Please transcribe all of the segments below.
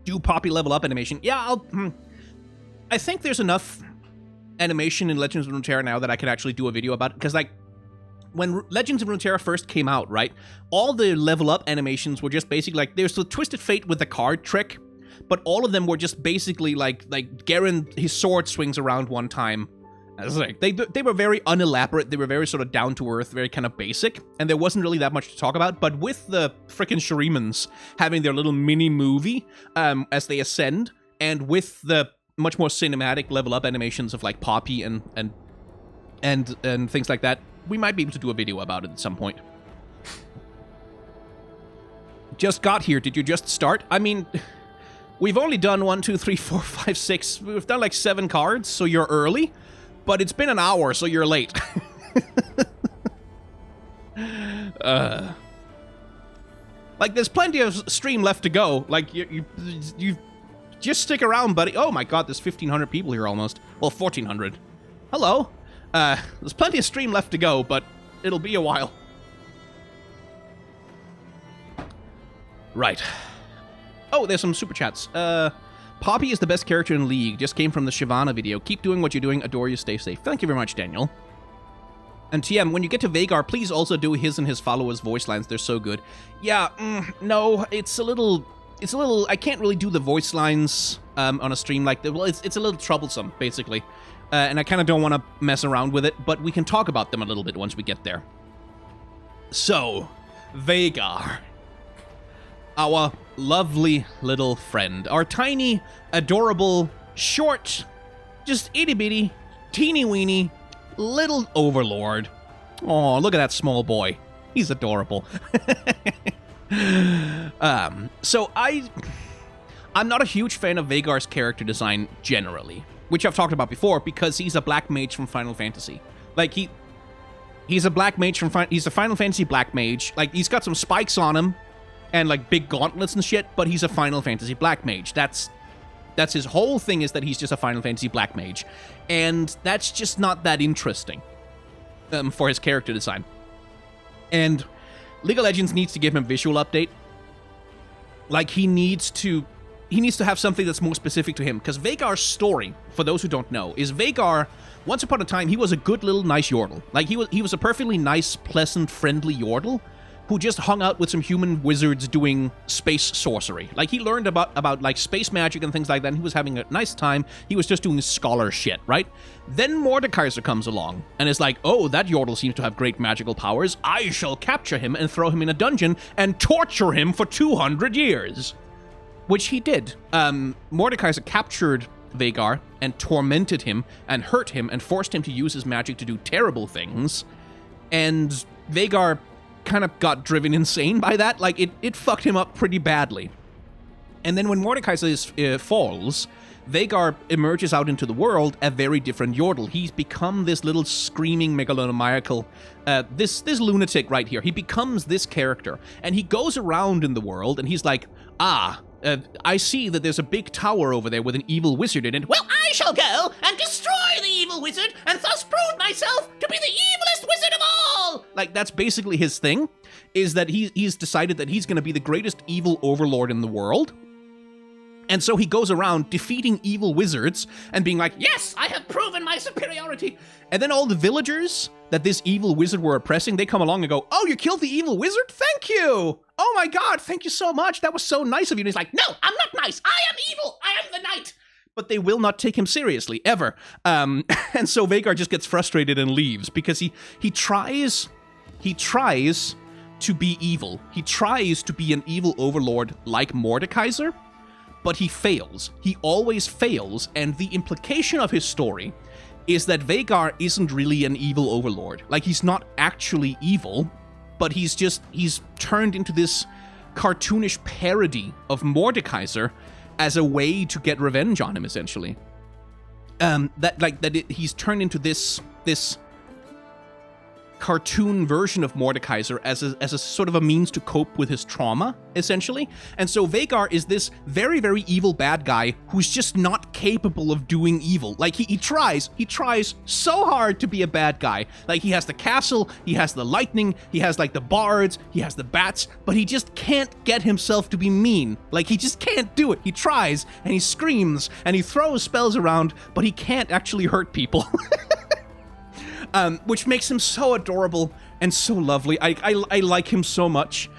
do Poppy level up animation. Yeah, I think there's enough animation in Legends of Runeterra now that I could actually do a video about it, because, like, when Legends of Runeterra first came out, right, all the level up animations were just basically, like, there's the Twisted Fate with the card trick, but all of them were just basically, like Garen, his sword swings around one time. Like, they were very unelaborate, they were very sort of down-to-earth, very kind of basic, and there wasn't really that much to talk about, but with the frickin' Shirimans having their little mini-movie as they ascend, and with the much more cinematic level-up animations of, like, Poppy and things like that, we might be able to do a video about it at some point. Just got here, did you just start? I mean, we've only done 1, 2, 3, 4, 5, 6, we've done like 7 cards, so you're early. But it's been an hour, so you're late. Like, there's plenty of stream left to go. Like, you just stick around, buddy. Oh my god, there's 1,500 people here almost. Well, 1,400. Hello. There's plenty of stream left to go, but it'll be a while. Right. Oh, there's some super chats. Poppy is the best character in League. Just came from the Shyvana video. Keep doing what you're doing. Adore you. Stay safe. Thank you very much, Daniel. And TM, when you get to Veigar, please also do his and his followers' voice lines. They're so good. Yeah, no, it's a little, I can't really do the voice lines on a stream like that. Well, it's a little troublesome, basically. And I kind of don't want to mess around with it, but we can talk about them a little bit once we get there. So, Veigar. Our lovely little friend. Our tiny, adorable, short, just itty-bitty, teeny-weeny, little overlord. Oh, look at that small boy. He's adorable. So I'm not a huge fan of Veigar's character design generally, which I've talked about before, because he's a black mage from Final Fantasy. Like, he's a black mage from he's a Final Fantasy black mage. Like, he's got some spikes on him, and, like, big gauntlets and shit, but he's a Final Fantasy black mage. That's his whole thing, is that he's just a Final Fantasy black mage. And that's just not that interesting for his character design. And League of Legends needs to give him a visual update. Like, he needs to have something that's more specific to him. Because Veigar's story, for those who don't know, is Veigar, once upon a time, he was a good little nice Yordle. Like, he was a perfectly nice, pleasant, friendly Yordle who just hung out with some human wizards doing space sorcery. Like, he learned about like, space magic and things like that, and he was having a nice time. He was just doing scholar shit, right? Then Mordekaiser comes along, and is like, oh, that Yordle seems to have great magical powers. I shall capture him and throw him in a dungeon and torture him for 200 years. Which he did. Mordekaiser captured Veigar and tormented him and hurt him and forced him to use his magic to do terrible things. And Veigar kind of got driven insane by that. Like, it fucked him up pretty badly. And then when Mordekaiser falls, Veigar emerges out into the world a very different Yordle. He's become this little screaming megalomaniacal, this lunatic right here. He becomes this character, and he goes around in the world, and he's like, I see that there's a big tower over there with an evil wizard in it. Well, I shall go and destroy the evil wizard, and thus prove myself to be the evilest wizard of all! Like, that's basically his thing, is that he's decided that he's going to be the greatest evil overlord in the world. And so he goes around defeating evil wizards and being like, yes, I have proven my superiority. And then all the villagers that this evil wizard were oppressing, they come along and go, oh, you killed the evil wizard? Thank you. Oh my god, thank you so much. That was so nice of you. And he's like, no, I'm not nice. I am evil. I am the knight. But they will not take him seriously, ever. And so Veigar just gets frustrated and leaves because he tries to be evil. He tries to be an evil overlord like Mordekaiser, but he fails. He always fails, and the implication of his story is that Veigar isn't really an evil overlord. Like, he's not actually evil, but he's turned into this cartoonish parody of Mordekaiser as a way to get revenge on him, essentially. He's turned into this cartoon version of Mordekaiser as a sort of a means to cope with his trauma, essentially. And so Veigar is this very, very evil bad guy who's just not capable of doing evil. Like, he tries so hard to be a bad guy. Like, he has the castle, he has the lightning, he has, like, the bards, he has the bats, but he just can't get himself to be mean. Like, he just can't do it. He tries, and he screams, and he throws spells around, but he can't actually hurt people. Which makes him so adorable and so lovely. I like him so much.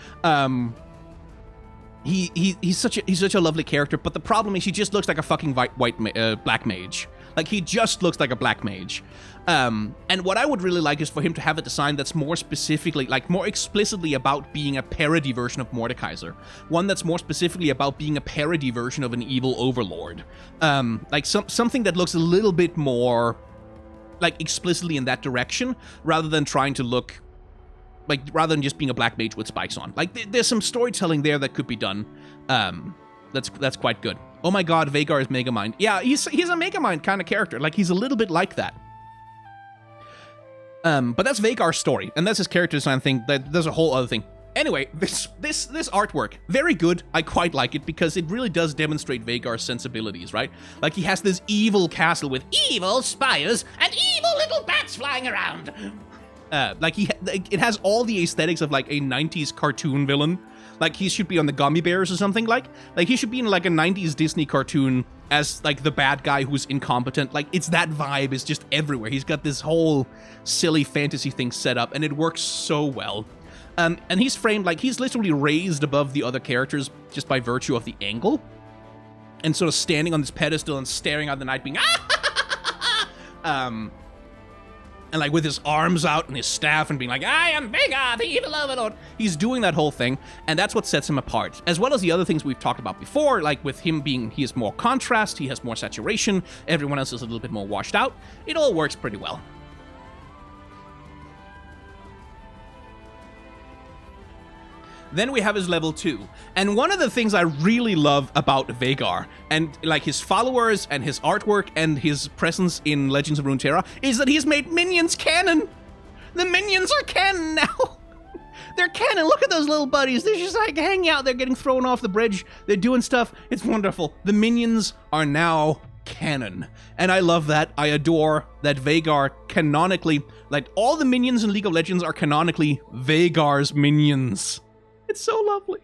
He's such a lovely character, but the problem is he just looks like a fucking black mage. Like, he just looks like a black mage. And what I would really like is for him to have a design that's more specifically, like, more explicitly about being a parody version of Mordekaiser. One that's more specifically about being a parody version of an evil overlord. Like, something that looks a little bit more, like, explicitly in that direction, rather than trying to look, like, rather than just being a black mage with spikes on. Like, there's some storytelling there that could be done. That's quite good. Oh my god, Veigar is Megamind. Yeah, he's a Megamind kind of character. Like, he's a little bit like that. But that's Veigar's story, and that's his character design thing. There's a whole other thing. Anyway, this artwork, very good. I quite like it because it really does demonstrate Veigar's sensibilities, right? Like, he has this evil castle with evil spires and evil little bats flying around. It has all the aesthetics of, like, a 90s cartoon villain. Like, he should be on the Gummy Bears or something, like he should be in, like, a 90s Disney cartoon as, like, the bad guy who's incompetent. Like, it's that vibe is just everywhere. He's got this whole silly fantasy thing set up, and it works so well. And he's framed, like, he's literally raised above the other characters just by virtue of the angle. And sort of standing on this pedestal and staring out the night being, and, like, with his arms out and his staff and being like, I am Veigar, the evil overlord. He's doing that whole thing, and that's what sets him apart. As well as the other things we've talked about before, like with him being, he has more contrast, he has more saturation, everyone else is a little bit more washed out. It all works pretty well. Then we have his level 2. And one of the things I really love about Veigar, and, like, his followers and his artwork and his presence in Legends of Runeterra, is that he's made minions canon. The minions are canon now. They're canon. Look at those little buddies. They're just, like, hanging out. They're getting thrown off the bridge. They're doing stuff. It's wonderful. The minions are now canon. And I love that. I adore that Veigar canonically, like, all the minions in League of Legends are canonically Veigar's minions. It's so lovely.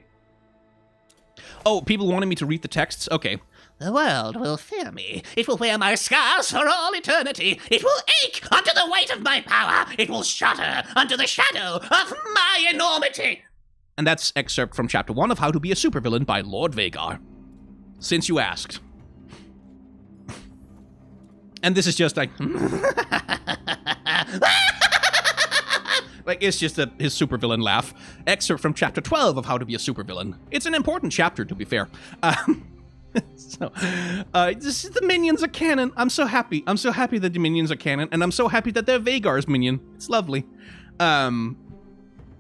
Oh, people wanted me to read the texts? Okay. The world will fear me. It will wear my scars for all eternity. It will ache under the weight of my power. It will shudder under the shadow of my enormity. And that's excerpt from Chapter 1 of How to Be a Supervillain by Lord Veigar. Since you asked. And this is just like... Like, it's just his supervillain laugh. Excerpt from Chapter 12 of How to Be a Supervillain. It's an important chapter, to be fair. The minions are canon. I'm so happy. I'm so happy that the minions are canon, and I'm so happy that they're Veigar's minion. It's lovely.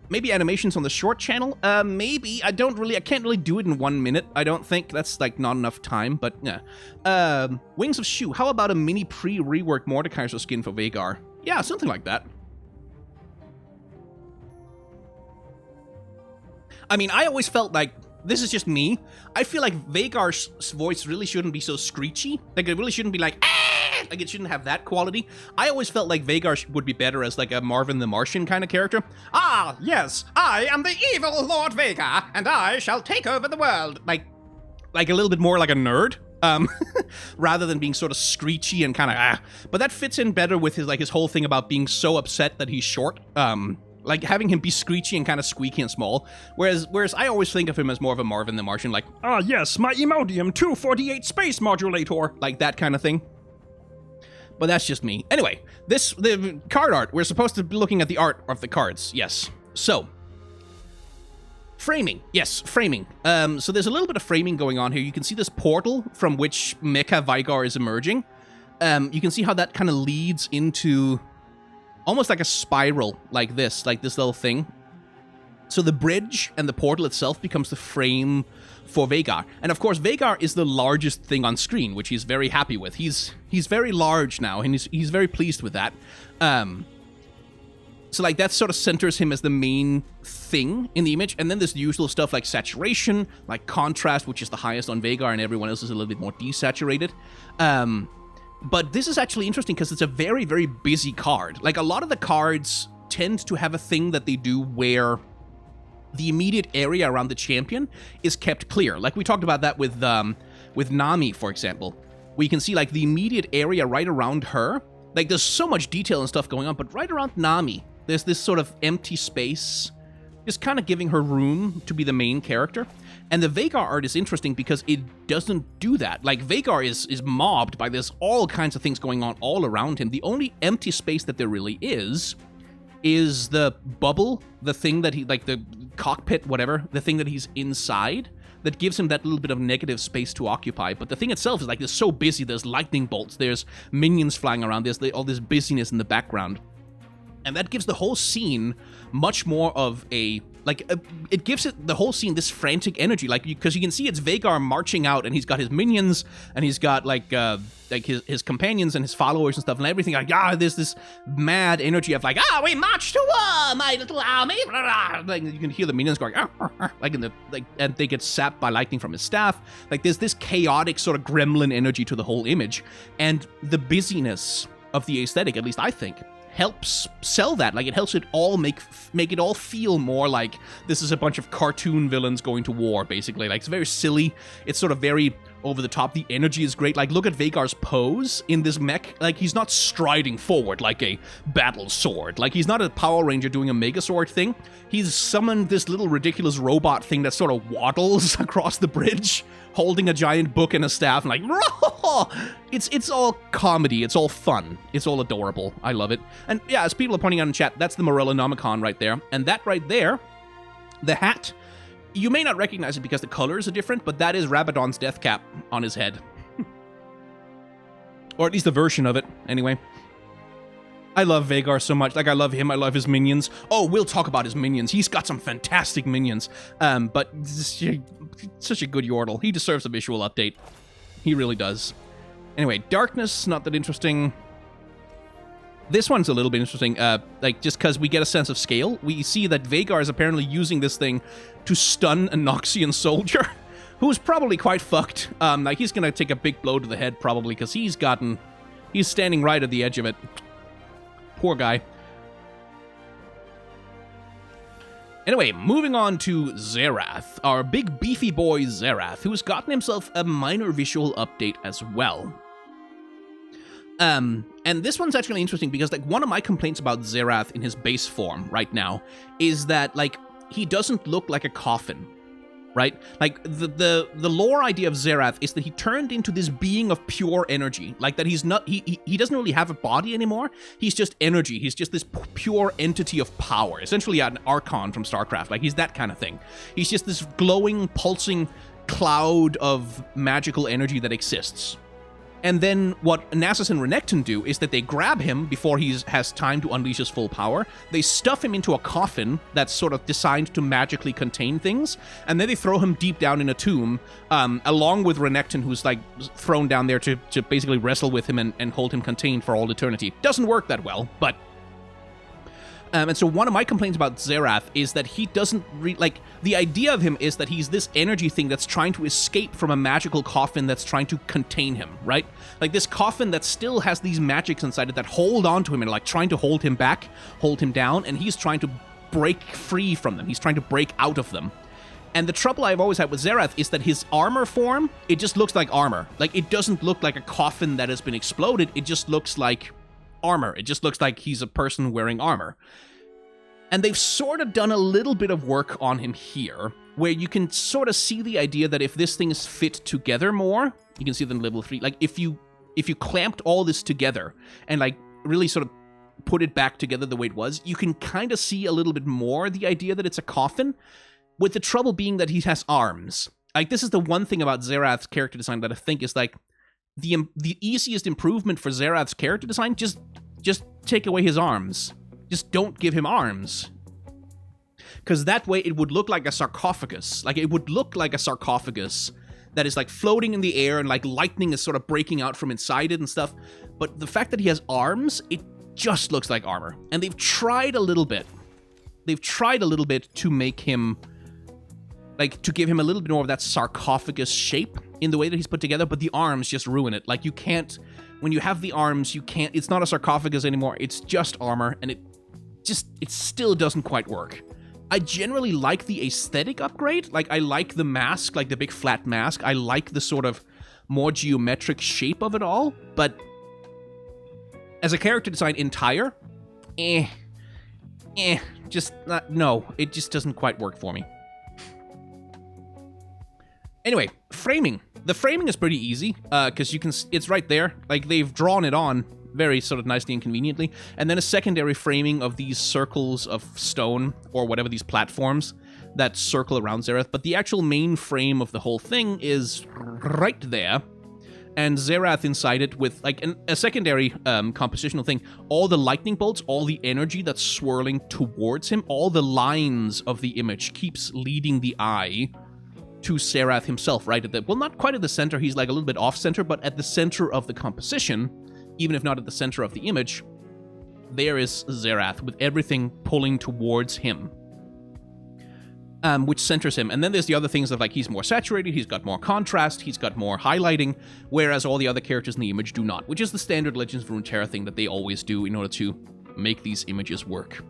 Maybe animations on the short channel? Maybe. I can't really do it in 1 minute. I don't think that's, like, not enough time, but yeah. Wings of Shu. How about a mini pre-reworked Mordekaiser skin for Veigar? Yeah, something like that. I mean, I always felt like, this is just me, I feel like Veigar's voice really shouldn't be so screechy. Like, it really shouldn't be like, ah! Like, it shouldn't have that quality. I always felt like Veigar would be better as, like, a Marvin the Martian kind of character. Ah, yes, I am the evil Lord Veigar, and I shall take over the world. Like a little bit more like a nerd. Rather than being sort of screechy and kind of, But that fits in better with his whole thing about being so upset that he's short. Like, having him be screechy and kind of squeaky and small. Whereas I always think of him as more of a Marvin the Martian, like, ah, yes, my Imodium 248 space modulator. Like, that kind of thing. But that's just me. Anyway, the card art. We're supposed to be looking at the art of the cards. Yes. So, framing. Yes, framing. So there's a little bit of framing going on here. You can see this portal from which Mecha Veigar is emerging. You can see how that kind of leads into... almost like a spiral, like this little thing. So the bridge and the portal itself becomes the frame for Veigar. And of course, Veigar is the largest thing on screen, which he's very happy with. He's very large now, and he's very pleased with that. So, like, that sort of centers him as the main thing in the image. And then there's the usual stuff like saturation, like contrast, which is the highest on Veigar, and everyone else is a little bit more desaturated. But this is actually interesting because it's a very, very busy card. Like, a lot of the cards tend to have a thing that they do where the immediate area around the champion is kept clear. Like, we talked about that with Nami, for example. We can see, like, the immediate area right around her. Like, there's so much detail and stuff going on, but right around Nami, there's this sort of empty space, just kind of giving her room to be the main character. And the Veigar art is interesting because it doesn't do that. Like, Veigar is mobbed by there's all kinds of things going on all around him. The only empty space that there really is the bubble, the thing that he, like, the cockpit, whatever, the thing that he's inside, that gives him that little bit of negative space to occupy. But the thing itself is, like, it's so busy. There's lightning bolts, there's minions flying around, there's all this busyness in the background. And that gives the whole scene much more of a, like, it gives it, the whole scene, this frantic energy, like, because you can see it's Veigar marching out, and he's got his minions, and he's got, like his companions and his followers and stuff, and everything, like, there's this mad energy of, like, we march to war, my little army, like, you can hear the minions going, like, and they get sapped by lightning from his staff. Like, there's this chaotic sort of gremlin energy to the whole image, and the busyness of the aesthetic, at least I think, helps sell that. Like, it helps it all make it all feel more like this is a bunch of cartoon villains going to war, basically. Like, it's very silly. It's sort of very over the top. The energy is great. Like, look at Veigar's pose in this mech. Like, he's not striding forward like a battle sword. Like, he's not a Power Ranger doing a Mega Sword thing. He's summoned this little ridiculous robot thing that sort of waddles across the bridge, holding a giant book and a staff, and like, it's all comedy, it's all fun, it's all adorable. I love it. And yeah, as people are pointing out in chat, that's the Morellonomicon right there. And that right there, the hat, you may not recognize it because the colors are different, but that is Rabadon's death cap on his head. Or at least a version of it, anyway. I love Veigar so much. Like, I love him, I love his minions. Oh, we'll talk about his minions. He's got some fantastic minions. But such a good Yordle. He deserves a visual update. He really does. Anyway, Darkness, not that interesting. This one's a little bit interesting, like, just because we get a sense of scale. We see that Veigar is apparently using this thing to stun a Noxian soldier, who's probably quite fucked. Like, he's gonna take a big blow to the head, probably, because he's standing right at the edge of it. Poor guy. Anyway, moving on to Xerath, our big beefy boy Xerath, who's gotten himself a minor visual update as well. And this one's actually interesting because, like, one of my complaints about Xerath in his base form right now is that, like, he doesn't look like a coffin, right? Like, the lore idea of Xerath is that he turned into this being of pure energy, like that he's not, he doesn't really have a body anymore. He's just energy. He's just this pure entity of power, essentially an Archon from StarCraft. Like, he's that kind of thing. He's just this glowing, pulsing cloud of magical energy that exists. And then what Nasus and Renekton do is that they grab him before he has time to unleash his full power. They stuff him into a coffin that's sort of designed to magically contain things, and then they throw him deep down in a tomb, along with Renekton, who's, like, thrown down there to basically wrestle with him and hold him contained for all eternity. Doesn't work that well, but... and so one of my complaints about Xerath is that he doesn't like, the idea of him is that he's this energy thing that's trying to escape from a magical coffin that's trying to contain him, right? Like, this coffin that still has these magics inside it that hold on to him and, like, trying to hold him back, hold him down, and he's trying to break free from them. He's trying to break out of them. And the trouble I've always had with Xerath is that his armor form, it just looks like armor. Like, it doesn't look like a coffin that has been exploded. It just looks like armor. It just looks like he's a person wearing armor. And they've sort of done a little bit of work on him here, where you can sort of see the idea that if this thing is fit together more, you can see them level 3, like, if you clamped all this together and, like, really sort of put it back together the way it was, you can kind of see a little bit more the idea that it's a coffin, with the trouble being that he has arms. Like, this is the one thing about Xerath's character design that I think is, like, the easiest improvement for Xerath's character design, just take away his arms. Just don't give him arms. Because that way it would look like a sarcophagus. Like, it would look like a sarcophagus that is, like, floating in the air and, like, lightning is sort of breaking out from inside it and stuff. But the fact that he has arms, just looks like armor. And they've tried a little bit. They've tried a little bit to make him, like, to give him a little bit more of that sarcophagus shape in the way that he's put together, but the arms just ruin it. Like, you can't, when you have the arms, you can't, it's not a sarcophagus anymore, it's just armor, and it still doesn't quite work. I generally like the aesthetic upgrade. Like, I like the mask, like the big flat mask. I like the sort of more geometric shape of it all, but as a character design entire, just not, no, it just doesn't quite work for me. Anyway, framing. The framing is pretty easy, because you can, it's right there. Like, they've drawn it on very sort of nicely and conveniently. And then a secondary framing of these circles of stone, or whatever, these platforms that circle around Xerath. But the actual main frame of the whole thing is right there. And Xerath inside it with, like, a secondary compositional thing. All the lightning bolts, all the energy that's swirling towards him, all the lines of the image keeps leading the eye to Xerath himself, right at the, well, not quite at the center, he's like a little bit off-center, but at the center of the composition, even if not at the center of the image, there is Xerath with everything pulling towards him, which centers him. And then there's the other things of, like, he's more saturated, he's got more contrast, he's got more highlighting, whereas all the other characters in the image do not, which is the standard Legends of Runeterra thing that they always do in order to make these images work.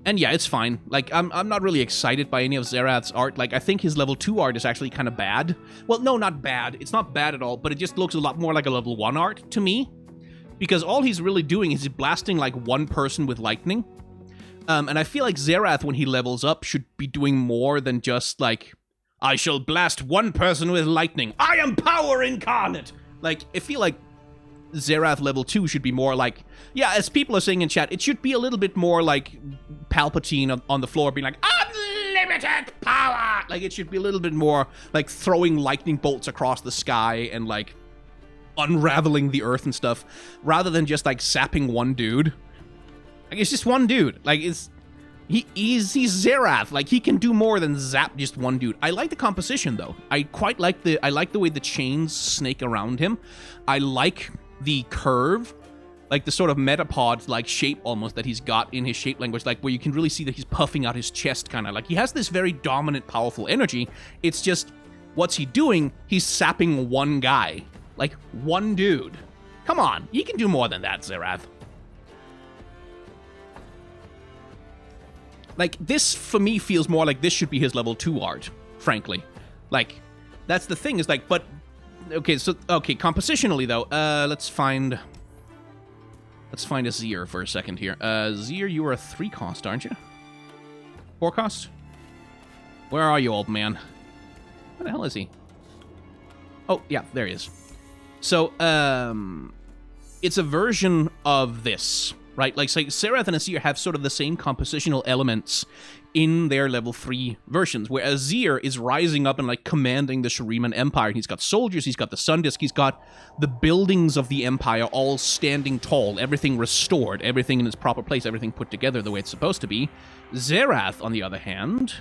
And yeah, it's fine. Like, I'm not really excited by any of Xerath's art. Like, I think his level 2 art is actually kind of bad. Well, no, not bad. It's not bad at all, but it just looks a lot more like a level 1 art to me. Because all he's really doing is he's blasting, like, one person with lightning. And I feel like Xerath, when he levels up, should be doing more than just, like, I shall blast one person with lightning. I am power incarnate! Like, I feel like Xerath level 2 should be more like, yeah, as people are saying in chat, it should be a little bit more like Palpatine on the floor being like, unlimited power! Like, it should be a little bit more like throwing lightning bolts across the sky and, like, unraveling the earth and stuff, rather than just, like, sapping one dude. Like, it's just one dude. Like, he's Xerath. Like, he can do more than zap just one dude. I like the composition, though. I like the way the chains snake around him. I like the curve, like the sort of metapod like shape almost that he's got in his shape language, like where you can really see that he's puffing out his chest, kind of like he has this very dominant, powerful energy. It's just, what's he doing? He's sapping one guy, like one dude. Come on, he can do more than that, Xerath. Like, this for me feels more like this should be his level 2 art, frankly. Like, that's the thing, is like, but okay, so, okay, compositionally, though, let's find a Xer for a second here. Xer, you are a 3 cost, aren't you? 4 cost? Where are you, old man? Where the hell is he? Oh, yeah, there he is. So, it's a version of this, right? Like, Xerath and Xer have sort of the same compositional elements in their level 3 versions, where Xer is rising up and, like, commanding the Shuriman Empire. He's got soldiers, he's got the Sun Disk, he's got the buildings of the Empire all standing tall, everything restored, everything in its proper place, everything put together the way it's supposed to be. Xerath, on the other hand,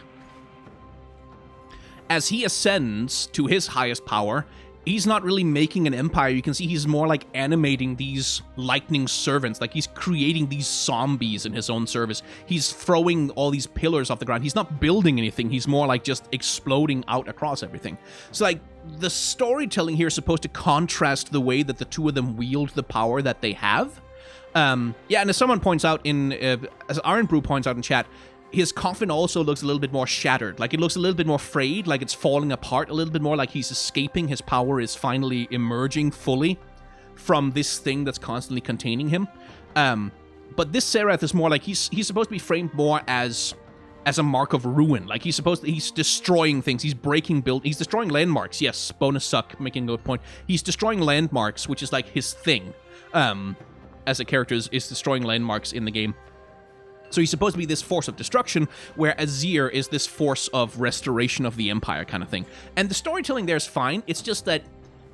as he ascends to his highest power, he's not really making an empire. You can see he's more like animating these lightning servants. Like, he's creating these zombies in his own service. He's throwing all these pillars off the ground. He's not building anything. He's more like just exploding out across everything. So, like, the storytelling here is supposed to contrast the way that the two of them wield the power that they have. Yeah, and as someone points out as Iron Brew points out in chat, his coffin also looks a little bit more shattered. Like, it looks a little bit more frayed, like it's falling apart a little bit more, like he's escaping. His power is finally emerging fully from this thing that's constantly containing him. But this Xerath is more like he's supposed to be framed more as a mark of ruin. Like, he's destroying things. He's he's destroying landmarks. Yes, bonus suck, making a good point. He's destroying landmarks, which is like his thing. As a character is destroying landmarks in the game. So he's supposed to be this force of destruction, where Xer is this force of restoration of the Empire kind of thing. And the storytelling there is fine. It's just that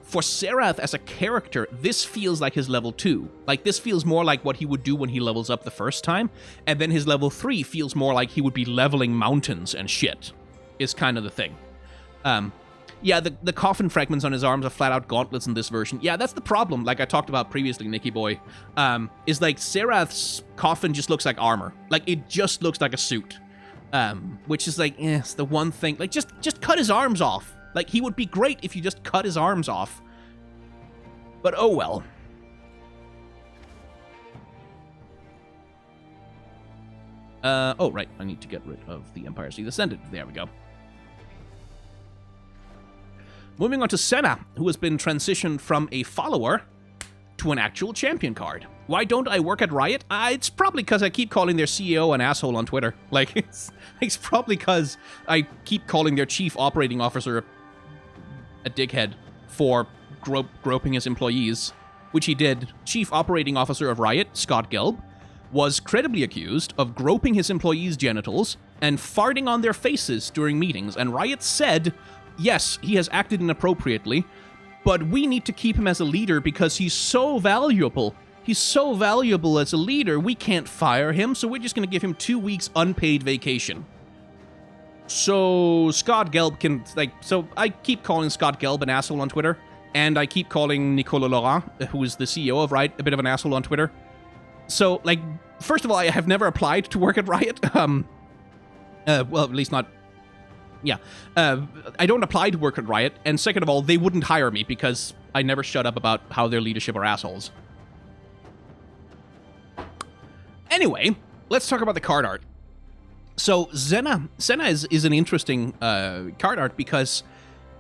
for Xerath as a character, this feels like his level 2. Like, this feels more like what he would do when he levels up the first time. And then his level 3 feels more like he would be leveling mountains and shit, is kind of the thing. Yeah, the coffin fragments on his arms are flat out gauntlets in this version. Yeah, that's the problem, like I talked about previously, Nicky Boy. Is like Xerath's coffin just looks like armor. Like, it just looks like a suit. Which is like, it's the one thing. Like, just cut his arms off. Like, he would be great if you just cut his arms off. But oh well. Oh, right. I need to get rid of the Empire Sea Descendant. There we go. Moving on to Senna, who has been transitioned from a follower to an actual champion card. Why don't I work at Riot? It's probably because I keep calling their CEO an asshole on Twitter. Like, it's probably because I keep calling their chief operating officer a dickhead for groping his employees, which he did. Chief operating officer of Riot, Scott Gelb, was credibly accused of groping his employees' genitals and farting on their faces during meetings, and Riot said, yes, he has acted inappropriately, but we need to keep him as a leader because he's so valuable. He's so valuable as a leader, we can't fire him, so we're just going to give him 2 weeks unpaid vacation. So Scott Gelb can, like, so I keep calling Scott Gelb an asshole on Twitter, and I keep calling Nicolas Laurent, who is the CEO of Riot, a bit of an asshole on Twitter. So, like, first of all, I have never applied to work at Riot. Well, at least not... Yeah. I don't apply to work at Riot, and second of all, they wouldn't hire me because I never shut up about how their leadership are assholes. Anyway, let's talk about the card art. So, Senna is an interesting card art because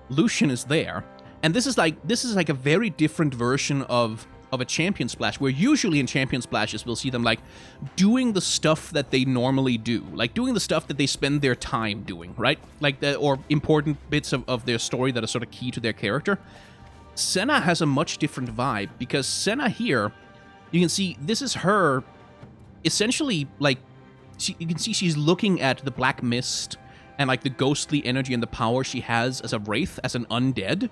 Lucian is there, and this is like a very different version of a Champion Splash, where usually in Champion Splashes we'll see them like doing the stuff that they normally do, like doing the stuff that they spend their time doing, right? Like or important bits of their story that are sort of key to their character. Senna has a much different vibe because Senna here, you can see this is her essentially like you can see she's looking at the black mist and like the ghostly energy and the power she has as a wraith, as an undead.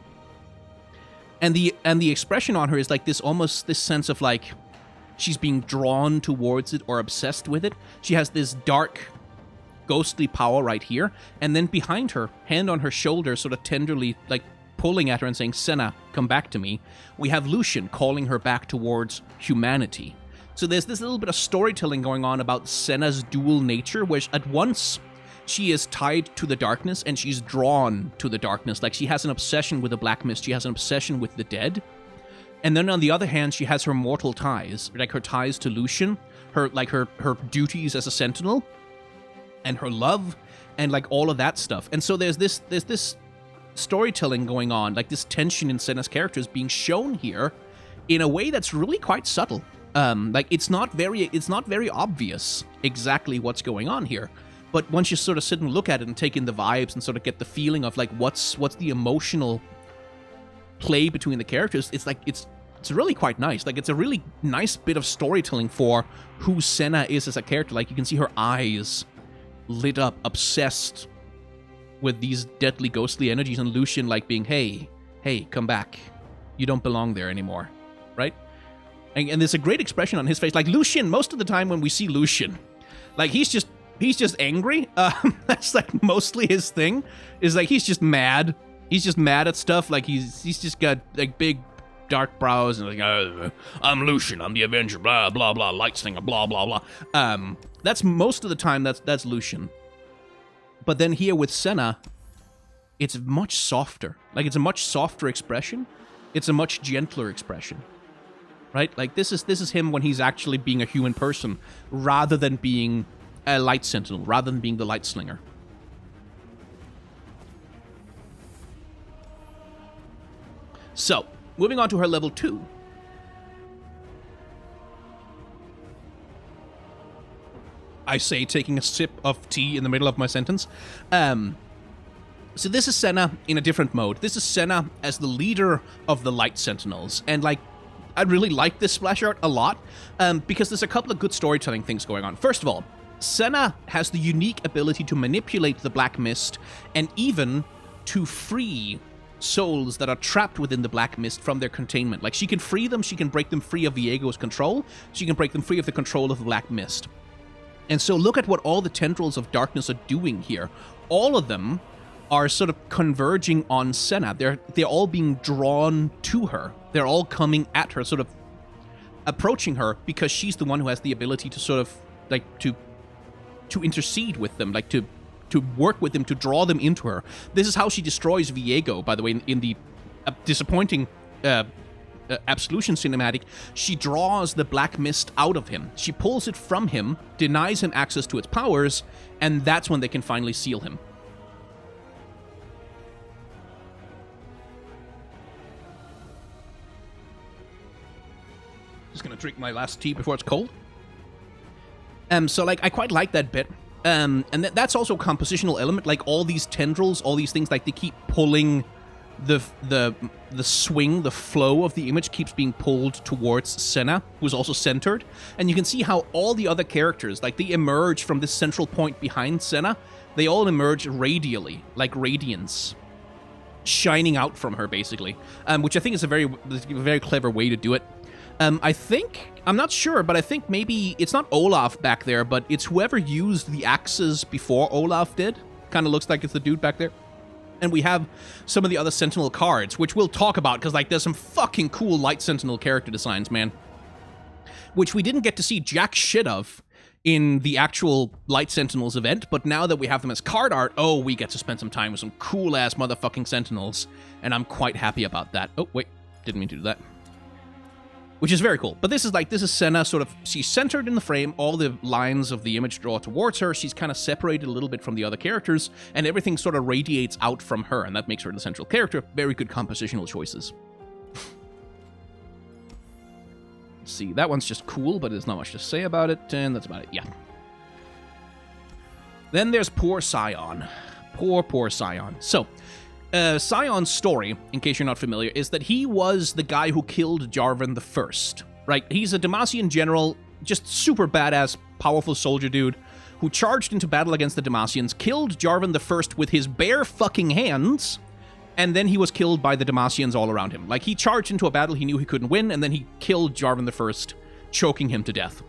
And the expression on her is like this sense of like she's being drawn towards it or obsessed with it. She has this dark, ghostly power right here, and then behind her, hand on her shoulder, sort of tenderly like pulling at her and saying, "Senna, come back to me." We have Lucian calling her back towards humanity. So there's this little bit of storytelling going on about Senna's dual nature, which at once she is tied to the darkness and she's drawn to the darkness. Like, she has an obsession with the black mist. She has an obsession with the dead. And then on the other hand, she has her mortal ties, like her ties to Lucian, her duties as a sentinel, and her love, and like all of that stuff. And so there's this storytelling going on, like this tension in Senna's characters being shown here in a way that's really quite subtle. Like it's not very obvious exactly what's going on here. But once you sort of sit and look at it and take in the vibes and sort of get the feeling of like what's the emotional play between the characters, it's like it's really quite nice. Like it's a really nice bit of storytelling for who Senna is as a character. Like you can see her eyes lit up, obsessed with these deadly ghostly energies, and Lucian like being, hey, come back. You don't belong there anymore. Right? And there's a great expression on his face. Like Lucian, most of the time when we see Lucian, like he's just angry. That's like mostly his thing. Is like he's just mad. He's just mad at stuff. Like he's just got like big dark brows and like I'm Lucian. I'm the Avenger. Blah blah blah. Light slinger. Blah blah blah. That's most of the time. That's Lucian. But then here with Senna, it's much softer. Like it's a much softer expression. It's a much gentler expression. Right? Like this is him when he's actually being a human person rather than being a light sentinel, rather than being the light slinger. So, moving on to her level 2. I say, taking a sip of tea in the middle of my sentence. So this is Senna in a different mode. This is Senna as the leader of the light sentinels. And like, I really like this splash art a lot, because there's a couple of good storytelling things going on. First of all, Senna has the unique ability to manipulate the black mist and even to free souls that are trapped within the black mist from their containment. Like, she can free them, she can break them free of Veigar's control, she can break them free of the control of the black mist. And so look at what all the tendrils of darkness are doing here. All of them are sort of converging on Senna. They're all being drawn to her. They're all coming at her, sort of approaching her, because she's the one who has the ability to sort of like to intercede with them, like to work with them, to draw them into her. This is how she destroys Veigar, by the way, in the disappointing Absolution cinematic. She draws the black mist out of him. She pulls it from him, denies him access to its powers, and that's when they can finally seal him. Just gonna drink my last tea before it's cold. So like, I quite like that bit. And that's also a compositional element. Like, all these tendrils, all these things, like, they keep pulling the swing, the flow of the image keeps being pulled towards Senna, who's also centered. And you can see how all the other characters, like, they emerge from this central point behind Senna. They all emerge radially, like radiance, shining out from her, basically. Which I think is a very clever way to do it. I'm not sure, but I think maybe it's not Olaf back there, but it's whoever used the axes before Olaf did. Kind of looks like it's the dude back there. And we have some of the other Sentinel cards, which we'll talk about, because, like, there's some fucking cool Light Sentinel character designs, man. Which we didn't get to see jack shit of in the actual Light Sentinels event, but now that we have them as card art, oh, we get to spend some time with some cool-ass motherfucking Sentinels, and I'm quite happy about that. Oh, wait, didn't mean to do that. Which is very cool. But this is Senna, sort of, she's centered in the frame, all the lines of the image draw towards her, she's kind of separated a little bit from the other characters, and everything sort of radiates out from her, and that makes her the central character. Very good compositional choices. Let's see, that one's just cool, but there's not much to say about it, and that's about it, yeah. Then there's poor Sion. Poor Sion. So, Sion's story, in case you're not familiar, is that he was the guy who killed Jarvan the First, right? He's a Demacian general, just super badass, powerful soldier dude, who charged into battle against the Demacians, killed Jarvan the First with his bare fucking hands, and then he was killed by the Demacians all around him. Like, he charged into a battle he knew he couldn't win, and then he killed Jarvan the First, choking him to death.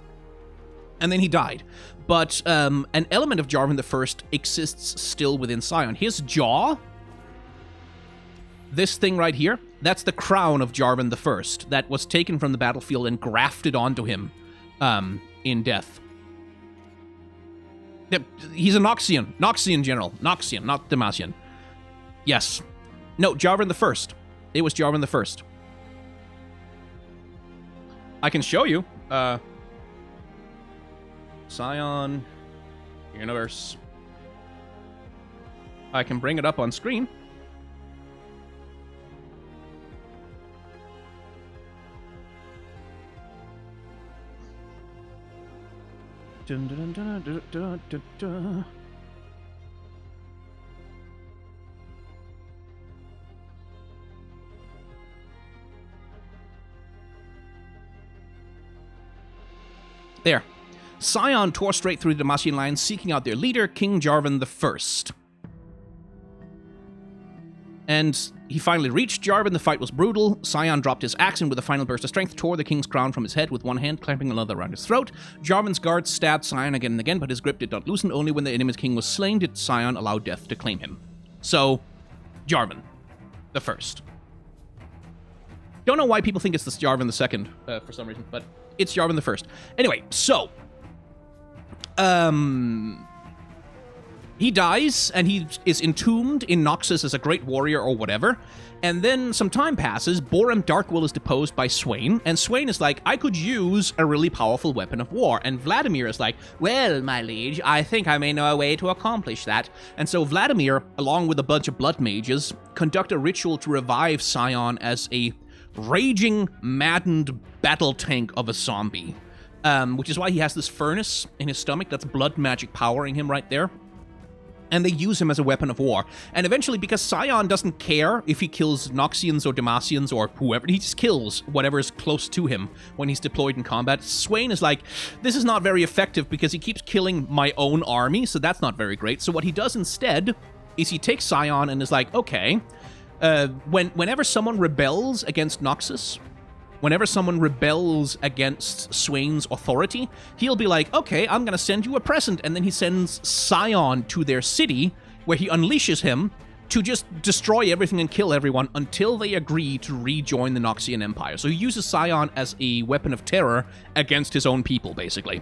And then he died. But an element of Jarvan the First exists still within Sion. His jaw, this thing right here, that's the crown of Jarvan the First that was taken from the battlefield and grafted onto him in death. He's a Noxian. Noxian general. Noxian, not Demacian. Yes. No, Jarvan the First. It was Jarvan the First. I can show you. Sion Universe. I can bring it up on screen. Dun, dun, dun, dun, dun, dun, dun. There. Sion tore straight through the Demacian lines, seeking out their leader, King Jarvan the First. And he finally reached Jarvan. The fight was brutal. Sion dropped his axe and with a final burst of strength tore the king's crown from his head with one hand, clamping another around his throat. Jarvan's guards stabbed Sion again and again, but his grip did not loosen. Only when the enemy's king was slain did Sion allow death to claim him. So, Jarvan the First. Don't know why people think it's this Jarvan the Second for some reason, but it's Jarvan the First. Anyway, so he dies, and he is entombed in Noxus as a great warrior or whatever. And then some time passes, Borem Darkwill is deposed by Swain, and Swain is like, I could use a really powerful weapon of war. And Vladimir is like, well, my liege, I think I may know a way to accomplish that. And so Vladimir, along with a bunch of blood mages, conduct a ritual to revive Sion as a raging, maddened battle tank of a zombie. Which is why he has this furnace in his stomach. That's blood magic powering him right there. And they use him as a weapon of war. And eventually, because Sion doesn't care if he kills Noxians or Demacians or whoever, he just kills whatever is close to him when he's deployed in combat. Swain is like, this is not very effective because he keeps killing my own army, so that's not very great. So what he does instead is he takes Sion and is like, okay, whenever someone rebels against Noxus, whenever someone rebels against Swain's authority, he'll be like, okay, I'm gonna send you a present, and then he sends Sion to their city, where he unleashes him, to just destroy everything and kill everyone until they agree to rejoin the Noxian Empire. So he uses Sion as a weapon of terror against his own people, basically.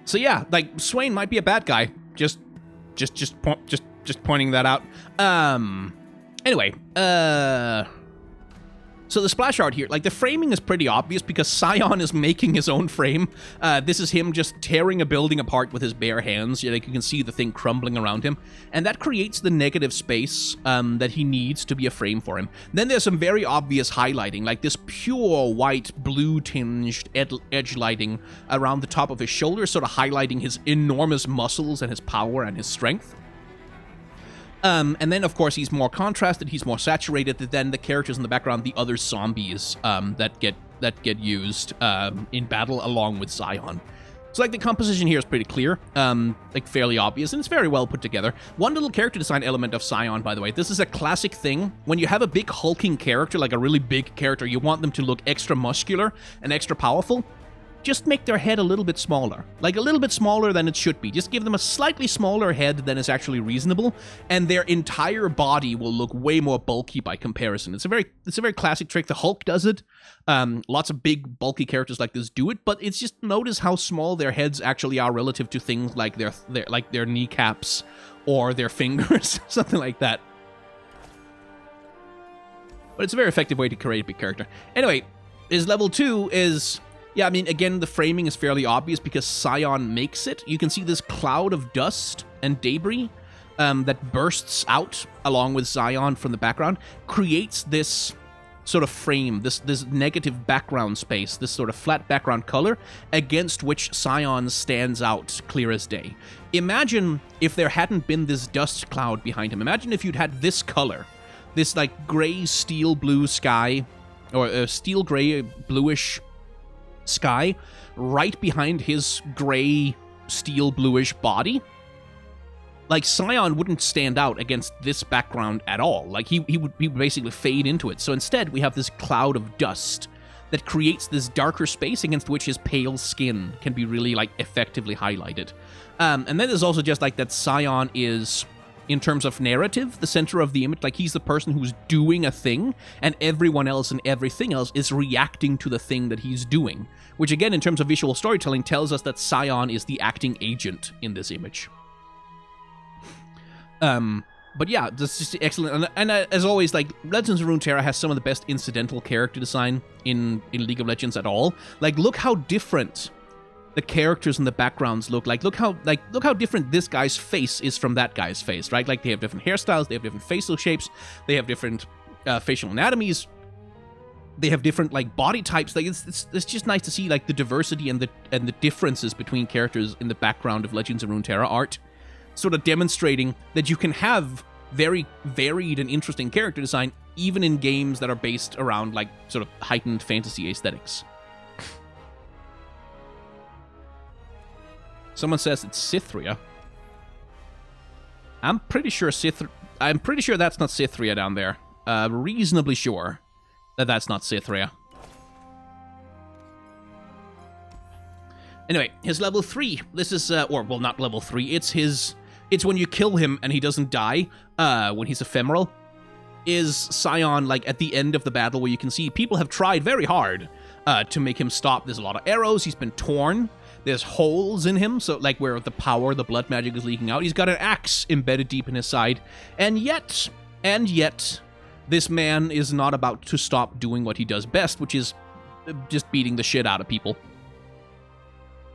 So yeah, like, Swain might be a bad guy. Just pointing that out. Anyway, so the splash art here, like, the framing is pretty obvious because Sion is making his own frame. This is him just tearing a building apart with his bare hands. Like, you can see the thing crumbling around him. And that creates the negative space that he needs to be a frame for him. Then there's some very obvious highlighting, like this pure white, blue-tinged edge lighting around the top of his shoulders, sort of highlighting his enormous muscles and his power and his strength. And then, of course, he's more contrasted, he's more saturated than the characters in the background, the other zombies that get used in battle along with Sion. So, like, the composition here is pretty clear, like, fairly obvious, and it's very well put together. One little character design element of Sion, by the way, this is a classic thing. When you have a big hulking character, like a really big character, you want them to look extra muscular and extra powerful. Just make their head a little bit smaller. Like, a little bit smaller than it should be. Just give them a slightly smaller head than is actually reasonable, and their entire body will look way more bulky by comparison. It's a very classic trick. The Hulk does it. Lots of big, bulky characters like this do it, but it's just, notice how small their heads actually are relative to things like their kneecaps or their fingers, something like that. But it's a very effective way to create a big character. Anyway, his level 2 is... Yeah, I mean, again, the framing is fairly obvious because Sion makes it. You can see this cloud of dust and debris that bursts out along with Sion from the background, creates this sort of frame, this negative background space, this sort of flat background color against which Sion stands out clear as day. Imagine if there hadn't been this dust cloud behind him. Imagine if you'd had this color, this like gray steel blue sky, or steel gray bluish sky right behind his gray steel bluish body. Like, Sion wouldn't stand out against this background at all. Like, he would basically fade into it. So instead, we have this cloud of dust that creates this darker space against which his pale skin can be really, like, effectively highlighted. And then there's also just, like, that Sion is, in terms of narrative, the center of the image. Like, he's the person who's doing a thing, and everyone else and everything else is reacting to the thing that he's doing. Which, again, in terms of visual storytelling, tells us that Sion is the acting agent in this image. But yeah, this is excellent. And as always, like, Legends of Runeterra has some of the best incidental character design in League of Legends at all. Like, look how different the characters in the backgrounds look. Like, look how different this guy's face is from that guy's face, right? Like, they have different hairstyles, they have different facial shapes, they have different facial anatomies, they have different, like, body types. Like, it's just nice to see, like, the diversity and the differences between characters in the background of Legends of Runeterra art, sort of demonstrating that you can have very varied and interesting character design even in games that are based around, like, sort of heightened fantasy aesthetics. Someone says it's Cythria. I'm pretty sure that's not Cythria down there. Reasonably sure that that's not Cythria. Anyway, his level 3. This is, well, not level 3. It's when you kill him and he doesn't die, when he's ephemeral. Is Sion, like, at the end of the battle, where you can see people have tried very hard to make him stop. There's a lot of arrows. He's been torn. There's holes in him, so, like, where the blood magic is leaking out. He's got an axe embedded deep in his side. And yet, this man is not about to stop doing what he does best, which is just beating the shit out of people.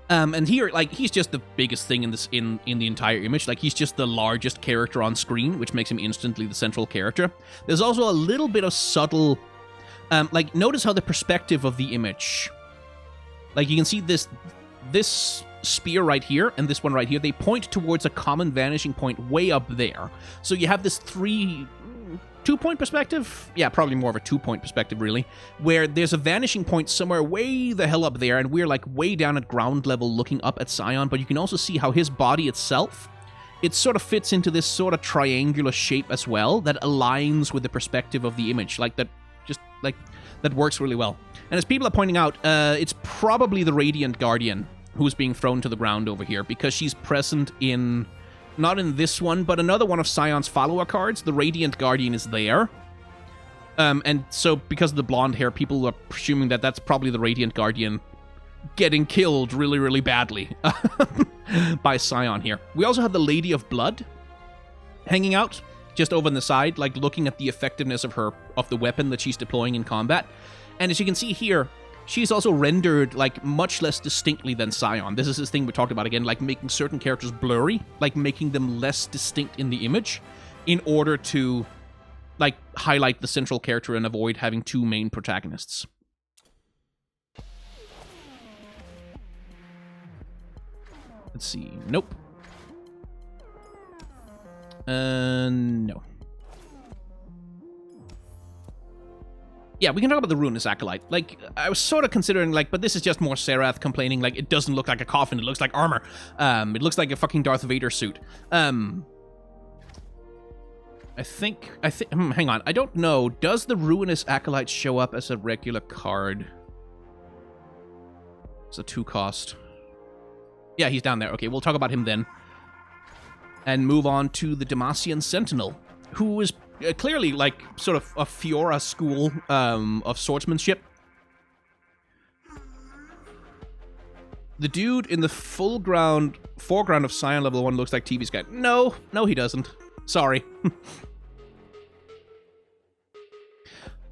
And here, like, he's just the biggest thing in the entire image. Like, he's just the largest character on screen, which makes him instantly the central character. There's also a little bit of subtle, like, notice how the perspective of the image, like, you can see this spear right here and this one right here, they point towards a common vanishing point way up there. So you have this two-point perspective? Yeah, probably more of a two-point perspective, really, where there's a vanishing point somewhere way the hell up there, and we're, like, way down at ground level looking up at Sion, but you can also see how his body itself, it sort of fits into this sort of triangular shape as well that aligns with the perspective of the image. Like, that that works really well. And as people are pointing out, it's probably the Radiant Guardian who's being thrown to the ground over here, because she's present in, not in this one, but another one of Sion's follower cards. The Radiant Guardian is there. And so because of the blonde hair, people are presuming that that's probably the Radiant Guardian getting killed really, really badly by Sion here. We also have the Lady of Blood hanging out just over on the side, like looking at the effectiveness of the weapon that she's deploying in combat. And as you can see here, she's also rendered like much less distinctly than Sion. This is this thing we talked about again, like making certain characters blurry, like making them less distinct in the image in order to like highlight the central character and avoid having two main protagonists. Let's see. Nope. No. Yeah, we can talk about the Ruinous Acolyte. Like, I was sort of considering, like, but this is just more Xerath complaining, like, it doesn't look like a coffin, it looks like armor. It looks like a fucking Darth Vader suit. I think, hang on, I don't know. Does the Ruinous Acolyte show up as a regular card? It's a 2-cost. Yeah, he's down there. Okay, we'll talk about him then. And move on to the Demacian Sentinel, who is clearly, like, sort of a Fiora school of swordsmanship. The dude in the foreground of Sion level 1 looks like TV's guy. No, he doesn't. Sorry.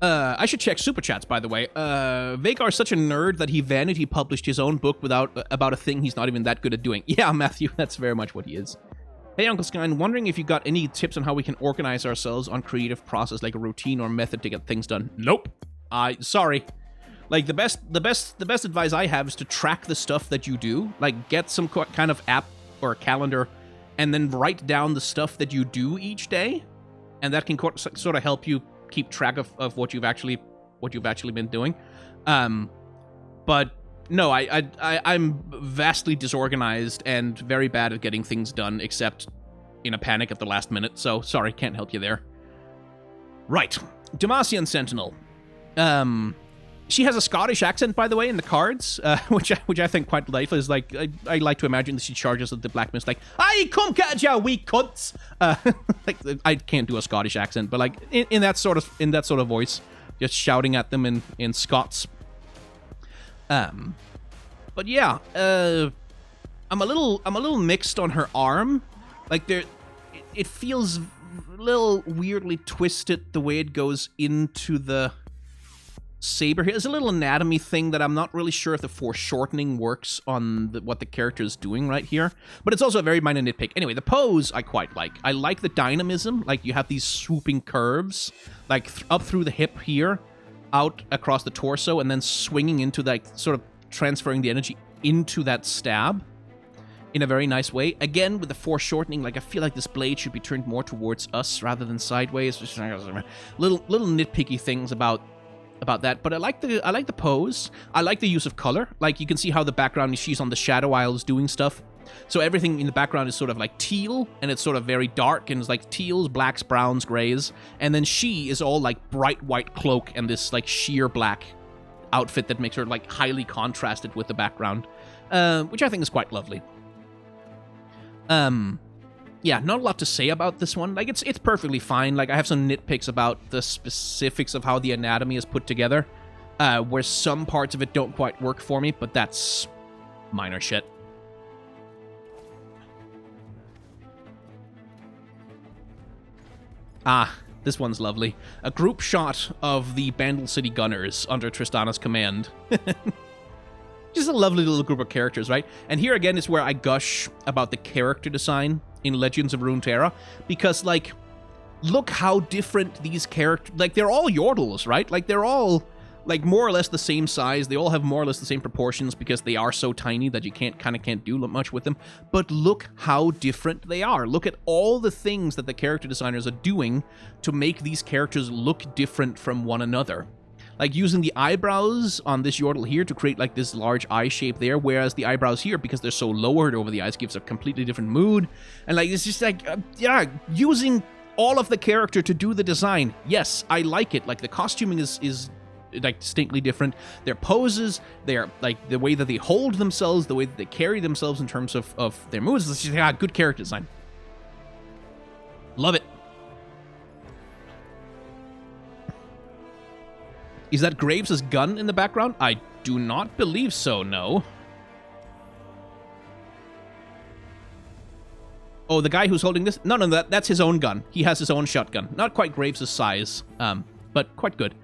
I should check Super Chats, by the way. Veigar is such a nerd that he vanity published his own book about a thing he's not even that good at doing. Yeah, Matthew, that's very much what he is. Hey, Uncle Skine, wondering if you got any tips on how we can organize ourselves on creative process, like a routine or method to get things done. Nope. Sorry. Like, the best advice I have is to track the stuff that you do. Like, get some kind of app or a calendar, and then write down the stuff that you do each day, and that can sort of help you keep track of what you've actually been doing. But no, I'm vastly disorganized and very bad at getting things done, except in a panic at the last minute. So sorry, can't help you there. Right, Demacian Sentinel. She has a Scottish accent, by the way, in the cards, which I think quite delightful. Is like I like to imagine that she charges at the blacksmith like, "Aye, come catch ya, wee cunts!" Like, I can't do a Scottish accent, but like in that sort of voice, just shouting at them in Scots. But yeah, I'm a little mixed on her arm. Like it feels a little weirdly twisted the way it goes into the saber here. There's a little anatomy thing that I'm not really sure if the foreshortening works on what the character is doing right here, but it's also a very minor nitpick. Anyway, the pose I quite like. I like the dynamism, like you have these swooping curves, like up through the hip here, out across the torso, and then swinging into, like, sort of transferring the energy into that stab in a very nice way. Again, with the foreshortening, like, I feel like this blade should be turned more towards us rather than sideways. Just little nitpicky things about that, but I like the pose. I like the use of color. Like, you can see how the background, she's on the Shadow Isles doing stuff. So everything in the background is sort of like teal, and it's sort of very dark, and it's like teals, blacks, browns, grays. And then she is all like bright white cloak and this like sheer black outfit that makes her like highly contrasted with the background, which I think is quite lovely. Yeah, not a lot to say about this one. Like, it's perfectly fine. Like, I have some nitpicks about the specifics of how the anatomy is put together, where some parts of it don't quite work for me, but that's minor shit. Ah, this one's lovely. A group shot of the Bandle City Gunners under Tristana's command. Just a lovely little group of characters, right? And here again is where I gush about the character design in Legends of Runeterra, because, like, look how different these characters... Like, they're all Yordles, right? Like, they're all, like, more or less the same size. They all have more or less the same proportions because they are so tiny that you can't do much with them. But look how different they are. Look at all the things that the character designers are doing to make these characters look different from one another. Like, using the eyebrows on this Yordle here to create, like, this large eye shape there, whereas the eyebrows here, because they're so lowered over the eyes, gives a completely different mood. And, like, it's just, like, yeah, using all of the character to do the design. Yes, I like it. Like, the costuming is like distinctly different. Their poses, their like the way that they hold themselves, the way that they carry themselves in terms of their moves. It's just good character design. Love it. Is that Graves' gun in the background? I do not believe so, no. Oh, the guy who's holding this? No, that's his own gun. He has his own shotgun. Not quite Graves' size, but quite good.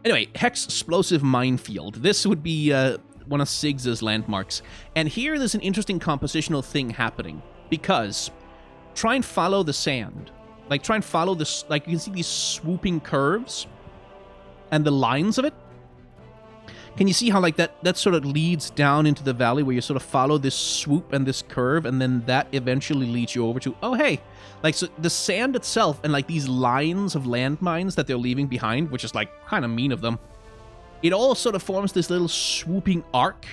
Anyway, Hex Explosive Minefield. This would be one of Sig's landmarks. And here there's an interesting compositional thing happening. Because try and follow the sand. Like, try and follow this. Like, you can see these swooping curves and the lines of it. Can you see how, like, that sort of leads down into the valley where you sort of follow this swoop and this curve, and then that eventually leads you over to, oh, hey. Like, so the sand itself and, like, these lines of landmines that they're leaving behind, which is, like, kind of mean of them, it all sort of forms this little swooping arc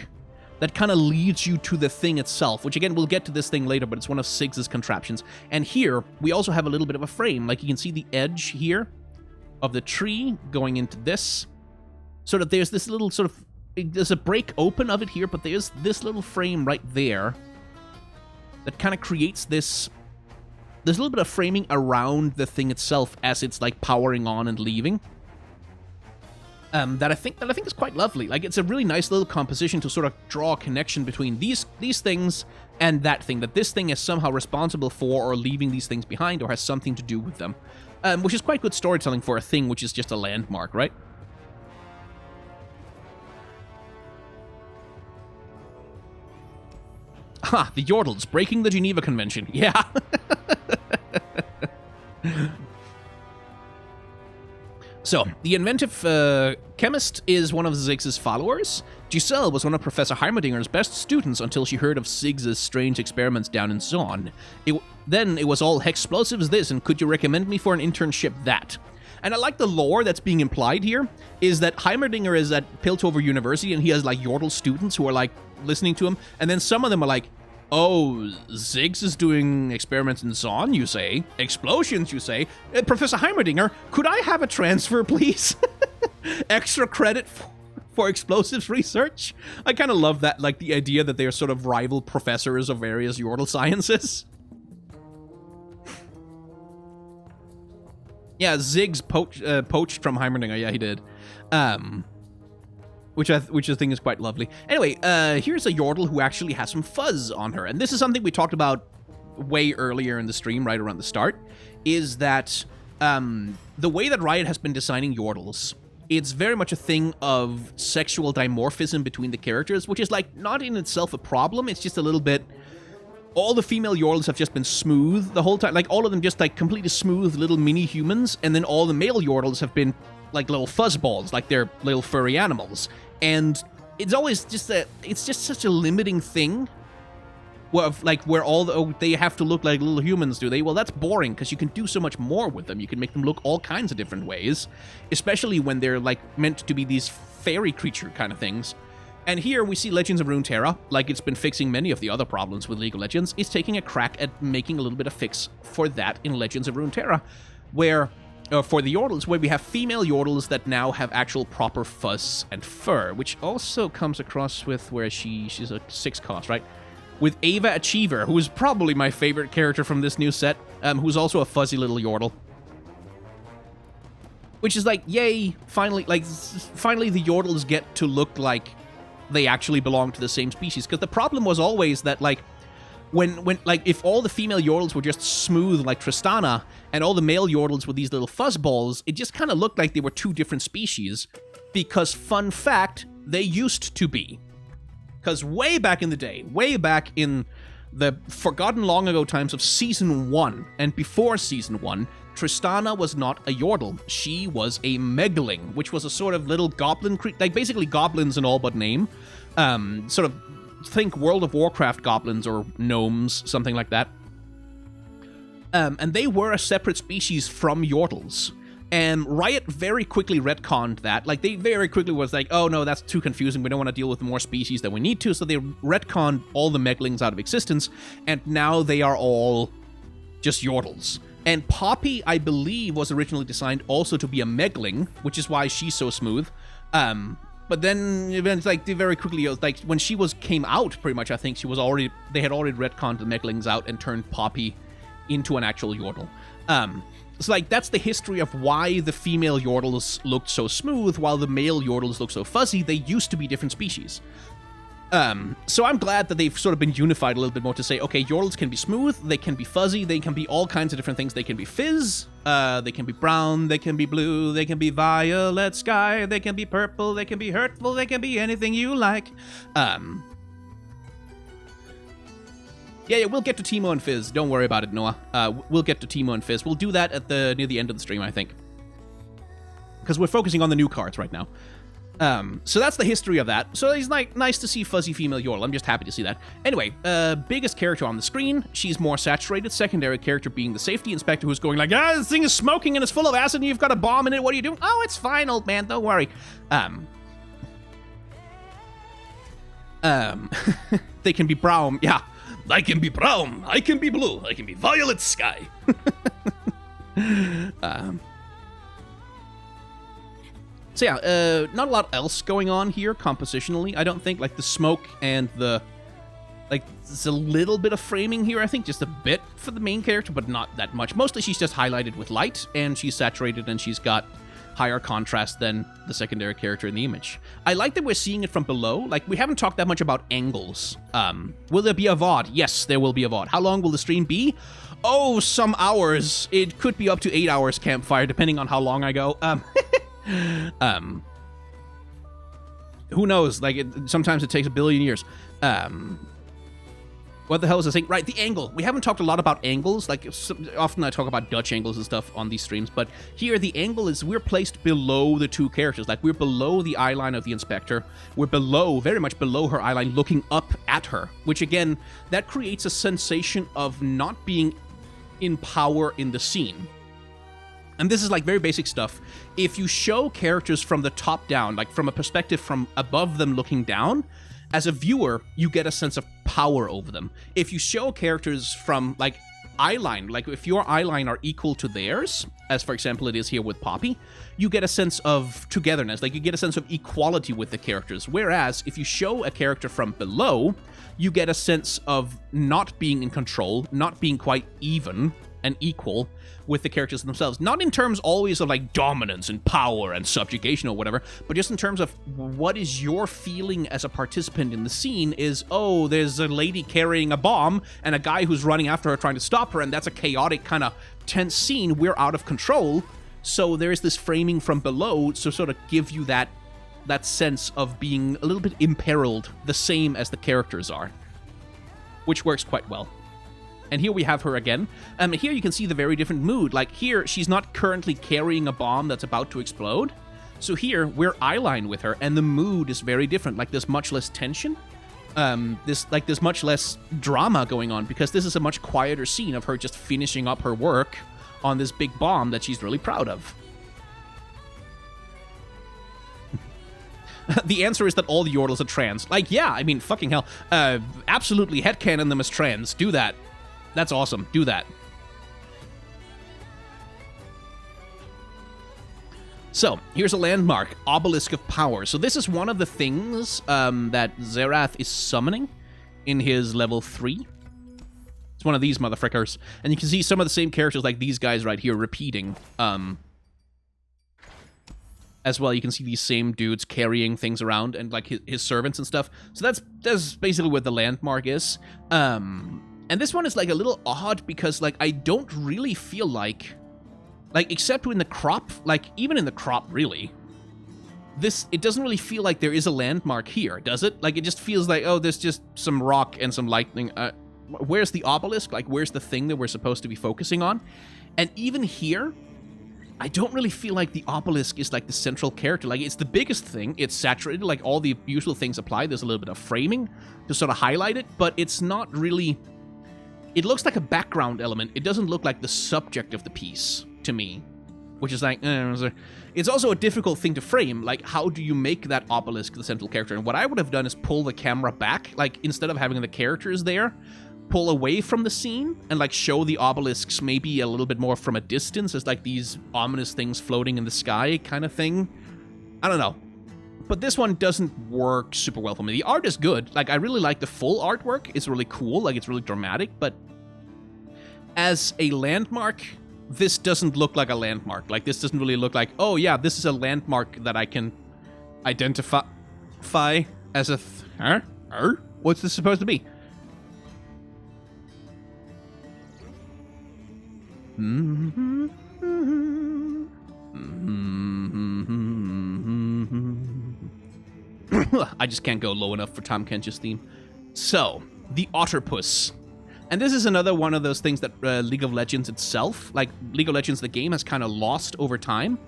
that kind of leads you to the thing itself, which, again, we'll get to this thing later, but it's one of Sig's contraptions. And here, we also have a little bit of a frame. Like, you can see the edge here of the tree going into this. Sort of, there's this little sort of, there's a break open of it here, but there's this little frame right there that kind of creates this, there's a little bit of framing around the thing itself as it's, like, powering on and leaving. That I think is quite lovely. Like, it's a really nice little composition to sort of draw a connection between these things and that thing, that this thing is somehow responsible for or leaving these things behind or has something to do with them. Which is quite good storytelling for a thing which is just a landmark, right? Ha! The Yordles breaking the Geneva Convention. Yeah. So, the inventive chemist is one of Zig's followers. Giselle was one of Professor Heimerdinger's best students until she heard of Zig's strange experiments down in Sion. Then it was all Hexplosives this, and could you recommend me for an internship that? And I like the lore that's being implied here, is that Heimerdinger is at Piltover University, and he has, like, Yordle students who are, like, listening to him, and then some of them are like, oh, Ziggs is doing experiments in Sion, you say? Explosions, you say? Professor Heimerdinger, could I have a transfer, please? Extra credit for explosives research? I kind of love that, like, the idea that they're sort of rival professors of various Yordle sciences. Yeah, Ziggs poached from Heimerdinger. Yeah, he did. Which I think is quite lovely. Anyway, here's a Yordle who actually has some fuzz on her. And this is something we talked about way earlier in the stream, right around the start, is that the way that Riot has been designing Yordles, it's very much a thing of sexual dimorphism between the characters, which is, like, not in itself a problem. It's just a little bit... All the female Yordles have just been smooth the whole time. Like, all of them just, like, completely smooth little mini-humans. And then all the male Yordles have been, like, little fuzzballs, like they're little furry animals. And it's always just it's just such a limiting thing. Where all they have to look like little humans, do they? Well, that's boring, because you can do so much more with them. You can make them look all kinds of different ways. Especially when they're, like, meant to be these fairy creature kind of things. And here we see Legends of Runeterra, like it's been fixing many of the other problems with League of Legends, is taking a crack at making a little bit of fix for that in Legends of Runeterra, where, for the Yordles, where we have female Yordles that now have actual proper fuzz and fur, which also comes across with where she's a 6 cost, right? With Ava Achiever, who is probably my favorite character from this new set, who's also a fuzzy little Yordle. Which is like, yay, finally the Yordles get to look like they actually belong to the same species. Because the problem was always that, like, when if all the female Yordles were just smooth like Tristana, and all the male Yordles were these little fuzzballs, it just kind of looked like they were two different species. Because, fun fact, they used to be. Because way back in the day, way back in the forgotten long ago times of Season 1, and before Season 1, Tristana was not a Yordle. She was a Megling, which was a sort of little goblin creature, like basically goblins in all but name. Sort of think World of Warcraft goblins or gnomes, something like that. And they were a separate species from Yordles. And Riot very quickly retconned that. Like, they very quickly was like, oh no, that's too confusing, we don't want to deal with more species than we need to, so they retconned all the Meglings out of existence, and now they are all just Yordles. And Poppy, I believe, was originally designed also to be a Megling, which is why she's so smooth. But then events like they very quickly, like when she came out, pretty much I think they had already retconned the Mechlings out and turned Poppy into an actual Yordle. So like that's the history of why the female Yordles looked so smooth while the male Yordles look so fuzzy. They used to be different species. So I'm glad that they've sort of been unified a little bit more to say, okay, Yordles can be smooth, they can be fuzzy, they can be all kinds of different things. They can be fizz, they can be brown, they can be blue, they can be violet sky, they can be purple, they can be hurtful, they can be anything you like. Yeah, we'll get to Teemo and Fizz. Don't worry about it, Noah. We'll get to Teemo and Fizz. We'll do that at near the end of the stream, I think. Because we're focusing on the new cards right now. So that's the history of that. So it's like nice to see fuzzy female Yordle. I'm just happy to see that. Anyway, biggest character on the screen. She's more saturated. Secondary character being the safety inspector who's going like, this thing is smoking and it's full of acid and you've got a bomb in it. What are you doing? Oh, it's fine, old man. Don't worry. They can be brown. Yeah. I can be brown. I can be blue. I can be violet sky. So yeah, not a lot else going on here compositionally, I don't think. Like the smoke and the... Like, there's a little bit of framing here, I think. Just a bit for the main character, but not that much. Mostly she's just highlighted with light, and she's saturated, and she's got higher contrast than the secondary character in the image. I like that we're seeing it from below. Like, we haven't talked that much about angles. Will there be a VOD? Yes, there will be a VOD. How long will the stream be? Oh, some hours. It could be up to 8 hours campfire, depending on how long I go. Who knows? Like, sometimes it takes a billion years. What the hell was I saying? Right, the angle. We haven't talked a lot about angles. Like, often I talk about Dutch angles and stuff on these streams, but here the angle is we're placed below the two characters. Like, we're below the eye line of the inspector. We're below, very much below her eye line, looking up at her, which again, that creates a sensation of not being in power in the scene. And this is like very basic stuff. If you show characters from the top down, like from a perspective from above them looking down, as a viewer, you get a sense of power over them. If you show characters from like eyeline, like if your eyeline are equal to theirs, as for example it is here with Poppy, you get a sense of togetherness, like you get a sense of equality with the characters. Whereas if you show a character from below, you get a sense of not being in control, not being quite even and equal with the characters themselves. Not in terms always of like dominance and power and subjugation or whatever, but just in terms of what is your feeling as a participant in the scene is, oh, there's a lady carrying a bomb and a guy who's running after her trying to stop her, and that's a chaotic kind of tense scene. We're out of control. So there is this framing from below to sort of give you that sense of being a little bit imperiled, the same as the characters are, which works quite well. And here we have her again. Here you can see the very different mood. Like here, she's not currently carrying a bomb that's about to explode. So here, we're eyeline with her, and the mood is very different. Like there's much less tension. There's much less drama going on, because this is a much quieter scene of her just finishing up her work on this big bomb that she's really proud of. The answer is that all the Yordles are trans. Like, yeah, I mean, fucking hell. Absolutely headcanon them as trans. Do that. That's awesome. Do that. So, here's a landmark. Obelisk of Power. So this is one of the things that Xerath is summoning in his level 3. It's one of these motherfuckers. And you can see some of the same characters like these guys right here repeating. As well, you can see these same dudes carrying things around and like his servants and stuff. So that's basically what the landmark is. And this one is, like, a little odd because, like, I don't really feel like, except in the crop, like, even in the crop, really, it doesn't really feel like there is a landmark here, does it? Like, it just feels like, oh, there's just some rock and some lightning. Where's the obelisk? Like, where's the thing that we're supposed to be focusing on? And even here, I don't really feel like the obelisk is, like, the central character. Like, it's the biggest thing. It's saturated. Like, all the usual things apply. There's a little bit of framing to sort of highlight it, but it's not really... It looks like a background element. It doesn't look like the subject of the piece, to me. Which is like... It's also a difficult thing to frame. Like, how do you make that obelisk the central character? And what I would have done is pull the camera back. Like, instead of having the characters there, pull away from the scene and, like, show the obelisks maybe a little bit more from a distance as, like, these ominous things floating in the sky kind of thing. I don't know. But this one doesn't work super well for me. The art is good. Like, I really like the full artwork. It's really cool. Like, it's really dramatic. But as a landmark, this doesn't look like a landmark. Like, this doesn't really look like, oh, yeah, this is a landmark that I can identify as a... What's this supposed to be? I just can't go low enough for Tom Kench's theme. So, the Otterpuss. And this is another one of those things that League of Legends itself, like League of Legends, the game, has kind of lost over time,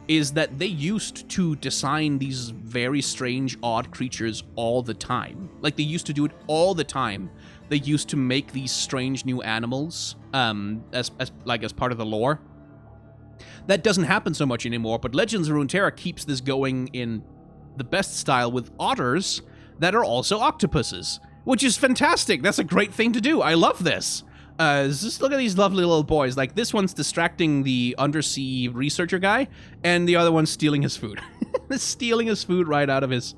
is that they used to design these very strange, odd creatures all the time. Like, they used to do it all the time. They used to make these strange new animals as part of the lore. That doesn't happen so much anymore, but Legends of Runeterra keeps this going in the best style with otters that are also octopuses, which is fantastic. That's a great thing to do. I love this. Just look at these lovely little boys. Like, this one's distracting the undersea researcher guy, and the other one's stealing his food. Stealing his food right out of his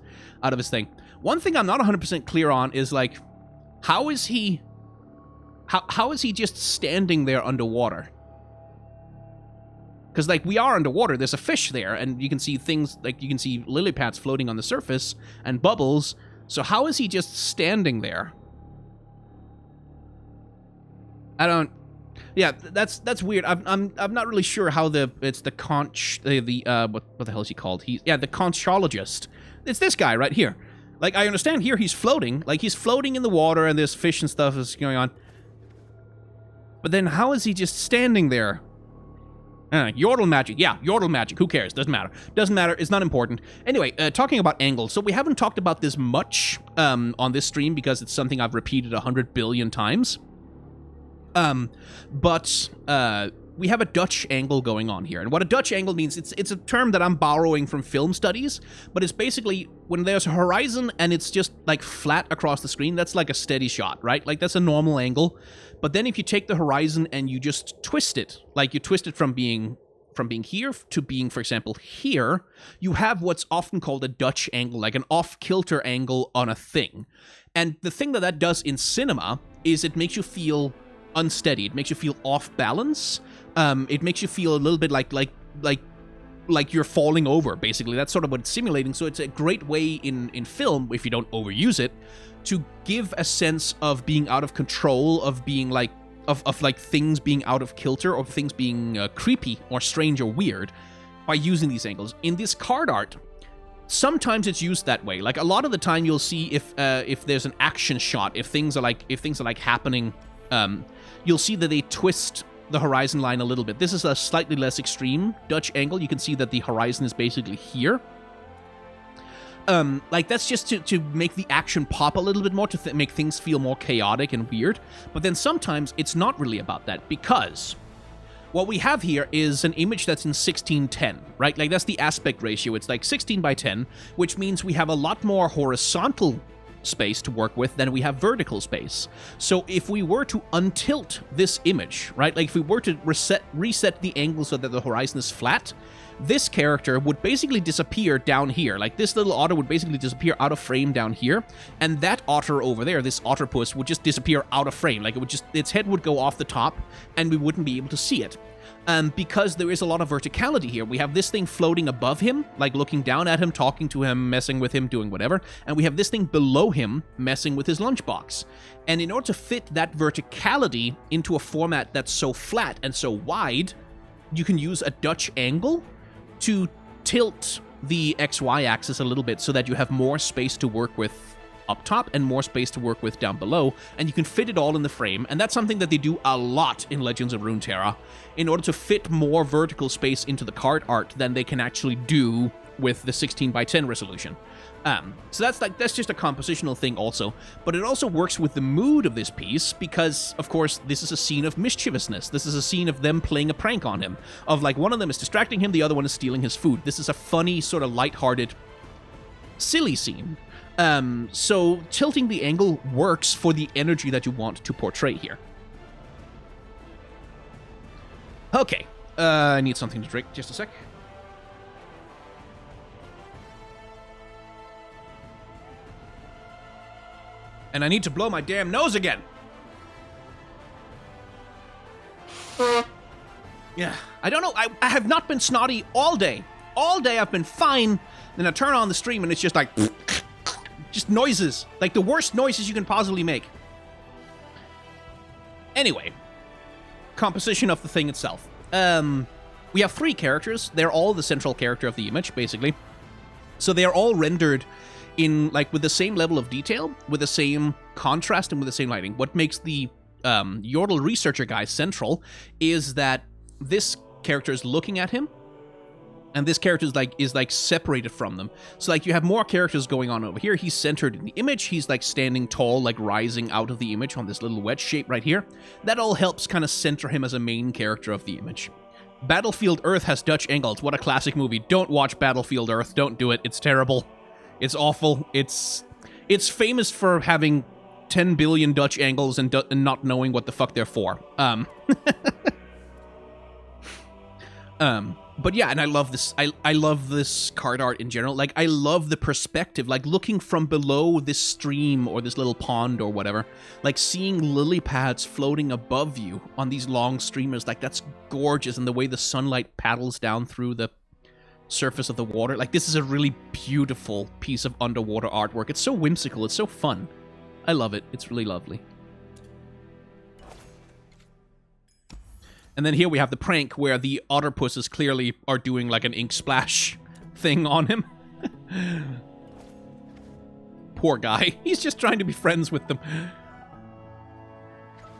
thing. One thing I'm not 100% clear on is, like, how is he just standing there underwater? Because, like, we are underwater. There's a fish there, and you can see things, like, you can see lily pads floating on the surface and bubbles. So how is he just standing there? I don't... Yeah, that's weird. I'm not really sure how it's the conch... what the hell is he called? The conchologist. It's this guy right here. Like, I understand here he's floating. Like, he's floating in the water, and there's fish and stuff is going on. But then how is he just standing there? Yordle magic. Yeah, Yordle magic. Who cares? Doesn't matter. Doesn't matter. It's not important. Anyway, talking about angles. So we haven't talked about this much on this stream because it's something I've repeated 100 billion times. But we have a Dutch angle going on here. And what a Dutch angle means, it's a term that I'm borrowing from film studies, but it's basically when there's a horizon and it's just like flat across the screen, that's like a steady shot, right? Like, that's a normal angle. But then if you take the horizon and you just twist it, like you twist it from being here to being, for example, here, you have what's often called a Dutch angle, like an off-kilter angle on a thing. And the thing that does in cinema is it makes you feel unsteady. It makes you feel off balance. It makes you feel a little bit like you're falling over, basically. That's sort of what it's simulating. So it's a great way in film, if you don't overuse it, to give a sense of being out of control, of being like, of like things being out of kilter, or things being creepy or strange or weird by using these angles. In this card art, sometimes it's used that way. Like, a lot of the time you'll see if there's an action shot, if things are like happening, you'll see that they twist the horizon line a little bit. This is a slightly less extreme Dutch angle. You can see that the horizon is basically here. Like, that's just to make the action pop a little bit more, to make things feel more chaotic and weird. But then sometimes it's not really about that, because what we have here is an image that's in 16:10, right? Like, that's the aspect ratio. It's like 16 by 10, which means we have a lot more horizontal space to work with than we have vertical space. So if we were to untilt this image, right? Like, if we were to reset the angle so that the horizon is flat, this character would basically disappear down here. Like, this little otter would basically disappear out of frame down here, and that otter over there, this otterpuss, would just disappear out of frame. Like, its head would go off the top, and we wouldn't be able to see it. Because there is a lot of verticality here. We have this thing floating above him, like looking down at him, talking to him, messing with him, doing whatever, and we have this thing below him messing with his lunchbox. And in order to fit that verticality into a format that's so flat and so wide, you can use a Dutch angle to tilt the XY axis a little bit so that you have more space to work with up top and more space to work with down below, and you can fit it all in the frame. And that's something that they do a lot in Legends of Runeterra, in order to fit more vertical space into the card art than they can actually do with the 16 by 10 resolution. So that's just a compositional thing also, but it also works with the mood of this piece, because of course this is a scene of mischievousness. This is a scene of them playing a prank on him, of like one of them is distracting him, the other one is stealing his food. This is a funny, sort of lighthearted, silly scene. So tilting the angle works for the energy that you want to portray here. Okay, I need something to drink, just a sec. And I need to blow my damn nose again. Yeah, I don't know. I have not been snotty all day. All day I've been fine. Then I turn on the stream and it's just like... just noises. Like the worst noises you can possibly make. Anyway. Composition of the thing itself. We have 3 characters. They're all the central character of the image, basically. So they are all rendered in, like, with the same level of detail, with the same contrast, and with the same lighting. What makes the Yordle researcher guy central is that this character is looking at him, and this character is like separated from them. So like you have more characters going on over here. He's centered in the image. He's like standing tall, like rising out of the image on this little wedge shape right here. That all helps kind of center him as a main character of the image. Battlefield Earth has Dutch angles. What a classic movie. Don't watch Battlefield Earth. Don't do it. It's terrible. It's awful. It's famous for having 10 billion Dutch angles and not knowing what the fuck they're for. But yeah, and I love this. I love this card art in general. Like, I love the perspective, like looking from below this stream or this little pond or whatever, like seeing lily pads floating above you on these long streamers. Like, that's gorgeous. And the way the sunlight paddles down through the surface of the water. Like, this is a really beautiful piece of underwater artwork. It's so whimsical. It's so fun. I love it. It's really lovely. And then here we have the prank where the otterpuses clearly are doing like an ink splash thing on him. Poor guy. He's just trying to be friends with them.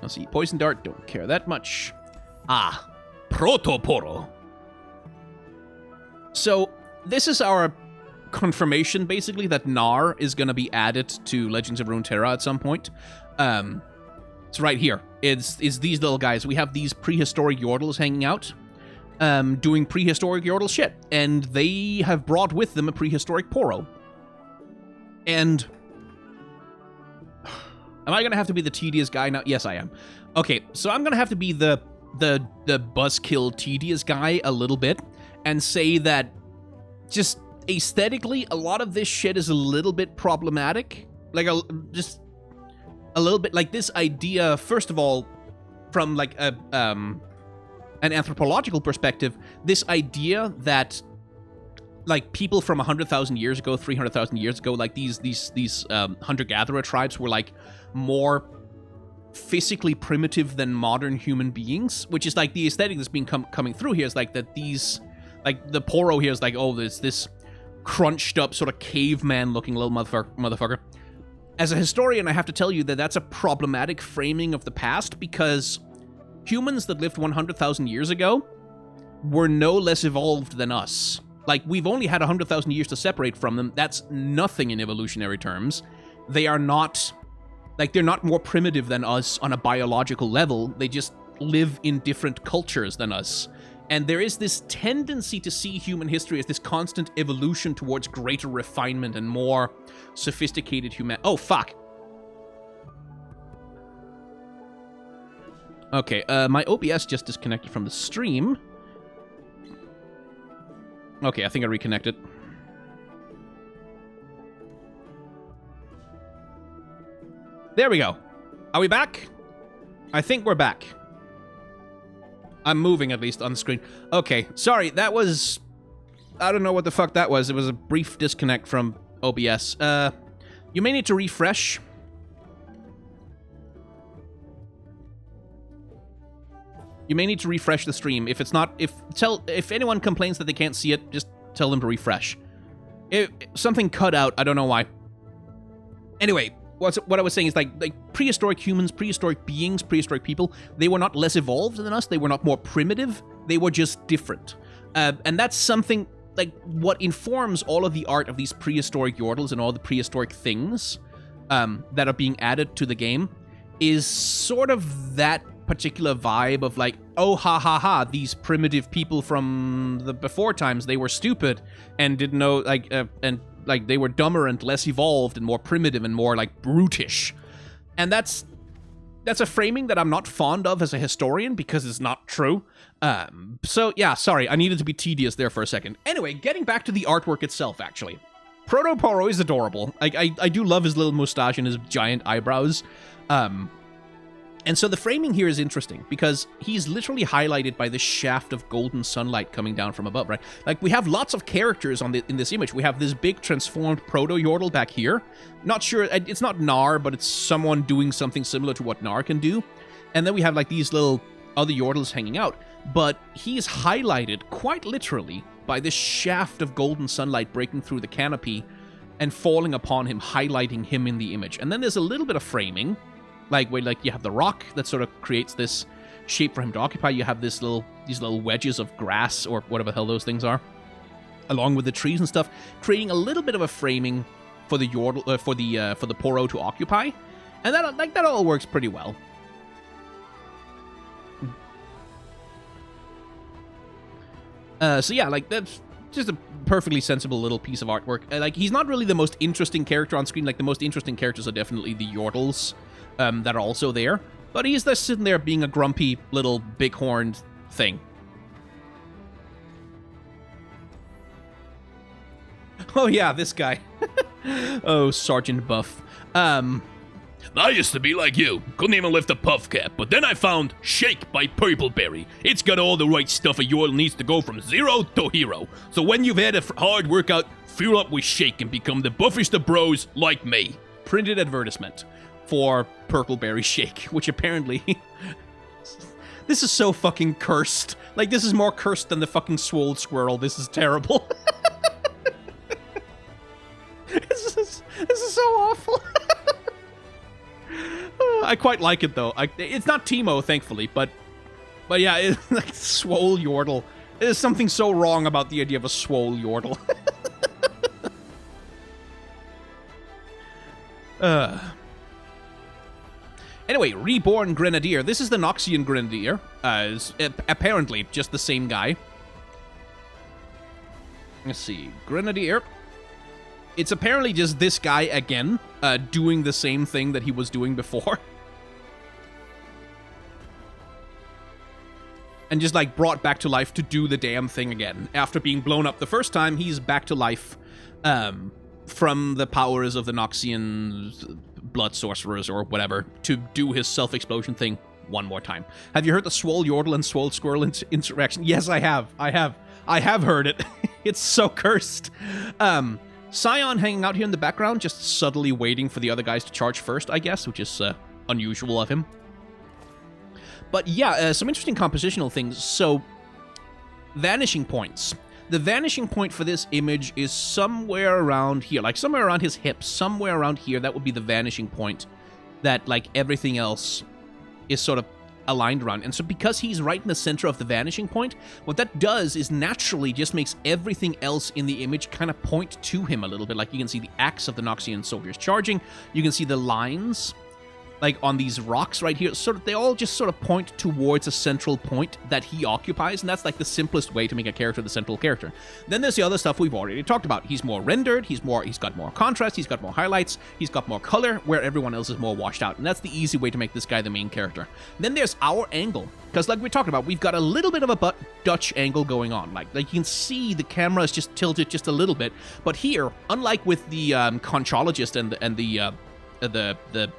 Let's see. Poison dart. Don't care that much. Ah. Protoporo. So this is our confirmation, basically, that Gnar is going to be added to Legends of Runeterra at some point. It's right here. It's these little guys. We have these prehistoric Yordles hanging out, doing prehistoric Yordle shit. And they have brought with them a prehistoric Poro. And... am I going to have to be the tedious guy now? Yes, I am. Okay, so I'm going to have to be the buzzkill tedious guy a little bit and say that just aesthetically, a lot of this shit is a little bit problematic. Like, just... a little bit like this idea, first of all, from like an anthropological perspective, this idea that like people from 100,000 years ago, 300,000 years ago, like these hunter-gatherer tribes were like more physically primitive than modern human beings, which is like the aesthetic that's been coming through here is like that these, like the Poro here is like, oh, there's this crunched up sort of caveman looking little motherfucker. As a historian, I have to tell you that that's a problematic framing of the past because humans that lived 100,000 years ago were no less evolved than us. Like, we've only had 100,000 years to separate from them. That's nothing in evolutionary terms. They are not... like, they're not more primitive than us on a biological level. They just live in different cultures than us. And there is this tendency to see human history as this constant evolution towards greater refinement and more sophisticated human... oh, fuck. Okay, my OBS just disconnected from the stream. Okay, I think I reconnected. There we go. Are we back? I think we're back. I'm moving, at least, on the screen. Okay, sorry, that was... I don't know what the fuck that was. It was a brief disconnect from OBS. You may need to refresh. You may need to refresh the stream. If it's not... if anyone complains that they can't see it, just tell them to refresh. Something cut out. I don't know why. Anyway... what I was saying is, like prehistoric humans, prehistoric beings, prehistoric people, they were not less evolved than us. They were not more primitive. They were just different. And that's something, like, what informs all of the art of these prehistoric Yordles and all the prehistoric things that are being added to the game is sort of that particular vibe of, like, oh, ha, ha, ha, these primitive people from the before times, they were stupid and didn't know, like, like, they were dumber and less evolved and more primitive and more, like, brutish. And that's a framing that I'm not fond of as a historian because it's not true. So, yeah, sorry, I needed to be tedious there for a second. Anyway, getting back to the artwork itself, actually. Proto-Poro is adorable. I do love his little mustache and his giant eyebrows. And so the framing here is interesting because he's literally highlighted by this shaft of golden sunlight coming down from above, right? Like, we have lots of characters in this image. We have this big transformed proto-Yordle back here. Not sure, it's not Gnar, but it's someone doing something similar to what Gnar can do. And then we have, like, these little other Yordles hanging out. But he's highlighted, quite literally, by this shaft of golden sunlight breaking through the canopy and falling upon him, highlighting him in the image. And then there's a little bit of framing. Like, where, like, you have the rock that sort of creates this shape for him to occupy. You have these little wedges of grass, or whatever the hell those things are, along with the trees and stuff, creating a little bit of a framing for the Yordle, for the Poro to occupy. And that all works pretty well. So yeah, like, that's just a perfectly sensible little piece of artwork. Like, he's not really the most interesting character on screen. Like, the most interesting characters are definitely the Yordles. That are also there, but he's just sitting there being a grumpy little bighorned thing. Oh yeah, this guy. Oh, Sergeant Buff. I used to be like you. Couldn't even lift a puff cap, but then I found Shake by Purpleberry. It's got all the right stuff a Yordle needs to go from 0 to hero. So when you've had a hard workout, fuel up with Shake and become the buffest of bros like me. Printed advertisement for Purpleberry Shake, which apparently... This is so fucking cursed. Like, this is more cursed than the fucking swole squirrel. This is terrible. This is so awful. I quite like it, though. It's not Teemo, thankfully, but yeah, it's like swole Yordle. There's something so wrong about the idea of a swole Yordle. Anyway, Reborn Grenadier. This is the Noxian Grenadier. Apparently, just the same guy. Let's see. Grenadier. It's apparently just this guy again, doing the same thing that he was doing before. And just, like, brought back to life to do the damn thing again. After being blown up the first time, he's back to life from the powers of the Noxian blood sorcerers or whatever to do his self-explosion thing one more time. Have you heard the Swole Yordle and Swole Squirrel interaction? Yes, I have. I have heard it. It's so cursed. Sion hanging out here in the background, just subtly waiting for the other guys to charge first, I guess, which is unusual of him. But yeah, some interesting compositional things. So, vanishing points. The vanishing point for this image is somewhere around here, like somewhere around his hips, somewhere around here. That would be the vanishing point that, like, everything else is sort of aligned around. And so because he's right in the center of the vanishing point, what that does is naturally just makes everything else in the image kind of point to him a little bit. Like, you can see the axe of the Noxian soldiers charging. You can see the lines, like, on these rocks right here. Sort of, they all just sort of point towards a central point that he occupies, and that's, like, the simplest way to make a character the central character. Then there's the other stuff we've already talked about. He's more rendered, he's got more contrast, he's got more highlights, he's got more color, where everyone else is more washed out, and that's the easy way to make this guy the main character. Then there's our angle, because like we talked about, we've got a little bit of a Dutch angle going on. Like you can see the camera is just tilted just a little bit, but here, unlike with the conchologist and the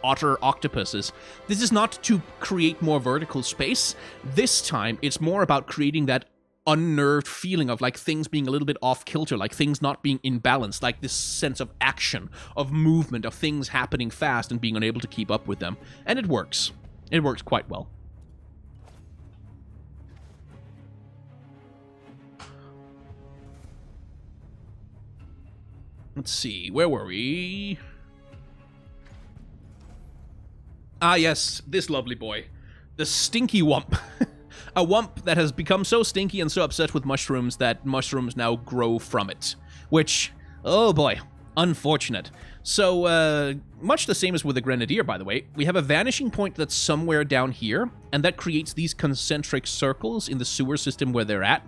otter octopuses, this is not to create more vertical space. This time, it's more about creating that unnerved feeling of, like, things being a little bit off kilter, like things not being in balance, like this sense of action, of movement, of things happening fast and being unable to keep up with them. And it works. It works quite well. Let's see, where were we? Ah, yes, this lovely boy. The Stinky Wump. A wump that has become so stinky and so upset with mushrooms that mushrooms now grow from it. Which, oh boy, unfortunate. So, much the same as with the Grenadier, by the way, we have a vanishing point that's somewhere down here, and that creates these concentric circles in the sewer system where they're at.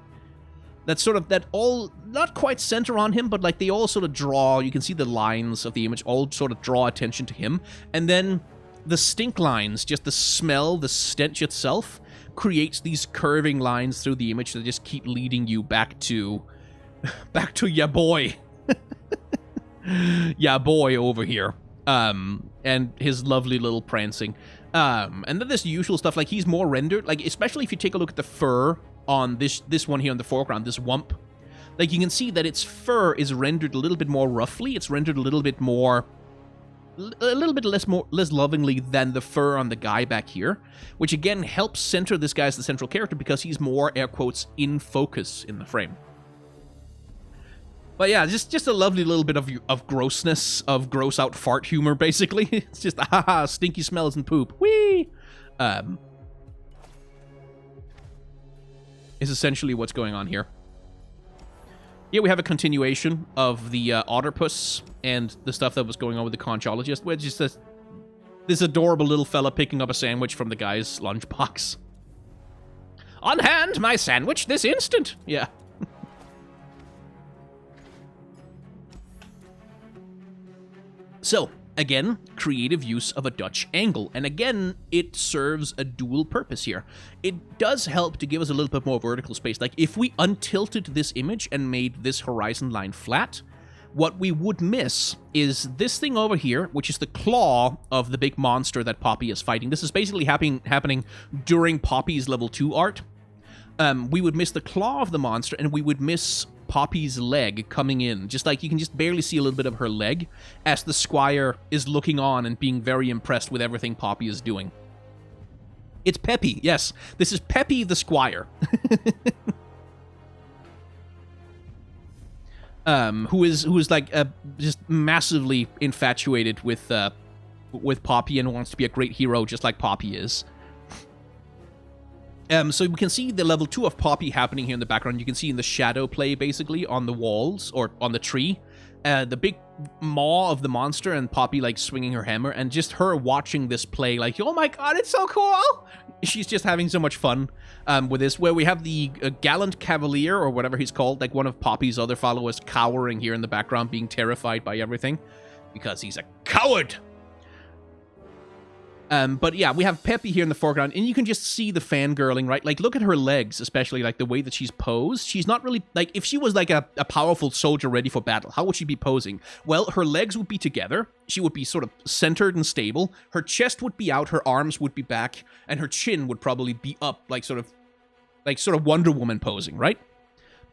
That all, not quite center on him, but like they all sort of draw, you can see the lines of the image all sort of draw attention to him, and then the stink lines, just the smell, the stench itself, creates these curving lines through the image that just keep leading you back to ya boy. Yeah, boy over here. And his lovely little prancing. And then there's the usual stuff, like he's more rendered, like especially if you take a look at the fur on this one here in the foreground, this wump. Like you can see that its fur is rendered a little bit more roughly. It's rendered a little bit more, a little bit less lovingly than the fur on the guy back here, which again helps center this guy as the central character because he's more, air quotes, in focus in the frame. But yeah, just a lovely little bit of grossness, of gross out fart humor, basically. It's just, haha, stinky smells and poop. Whee! Is essentially what's going on here. Here we have a continuation of the Otterpuss and the stuff that was going on with the conchologist, which is this adorable little fella picking up a sandwich from the guy's lunchbox. On hand, my sandwich this instant! Yeah. So, again, creative use of a Dutch angle, and again, it serves a dual purpose here. It does help to give us a little bit more vertical space. Like, if we untilted this image and made this horizon line flat, what we would miss is this thing over here, which is the claw of the big monster that Poppy is fighting. This is basically happening during Poppy's level 2 art. We would miss the claw of the monster, and we would miss Poppy's leg coming in. Just like you can just barely see a little bit of her leg as the squire is looking on and being very impressed with everything Poppy is doing. It's Peppy, yes. This is Peppy the squire. Who is like just massively infatuated with Poppy and wants to be a great hero just like Poppy is. So we can see the level 2 of Poppy happening here in the background. You can see in the shadow play, basically, on the walls, or on the tree. The big maw of the monster and Poppy, like, swinging her hammer. And just her watching this play, like, oh my god, it's so cool! She's just having so much fun with this. Where we have the gallant cavalier, or whatever he's called, like one of Poppy's other followers, cowering here in the background, being terrified by everything. Because he's a coward! But yeah, we have Peppy here in the foreground, and you can just see the fangirling, right? Like, look at her legs, especially, like, the way that she's posed. She's not really, like, if she was, like, a powerful soldier ready for battle, how would she be posing? Well, her legs would be together, she would be sort of centered and stable, her chest would be out, her arms would be back, and her chin would probably be up, like, sort of Wonder Woman posing, right?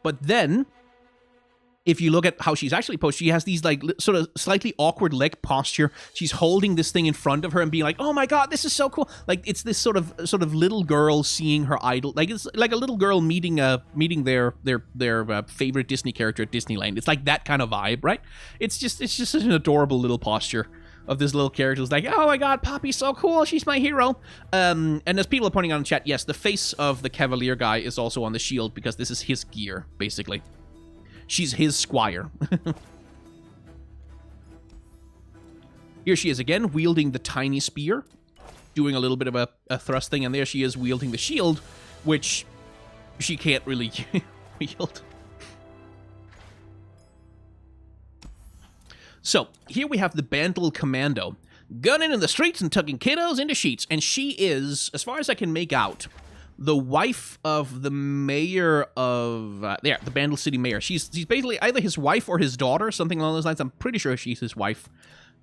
But then, if you look at how she's actually posed, she has these, like, sort of slightly awkward leg posture. She's holding this thing in front of her and being like, oh my god, this is so cool. Like, it's this sort of little girl seeing her idol. Like, it's like a little girl meeting their favorite Disney character at Disneyland. It's like that kind of vibe, right? It's just such an adorable little posture of this little character. It's like, oh my god, Poppy's so cool, she's my hero. And as people are pointing out in chat, yes, the face of the Cavalier guy is also on the shield because this is his gear, basically. She's his squire. Here she is again, wielding the tiny spear, doing a little bit of a thrust thing, and there she is wielding the shield, which she can't really wield. So, here we have the Bandle Commando, gunning in the streets and tucking kiddos into sheets, and she is, as far as I can make out, the wife of the mayor of, the Bandle City mayor. She's basically either his wife or his daughter, something along those lines. I'm pretty sure she's his wife.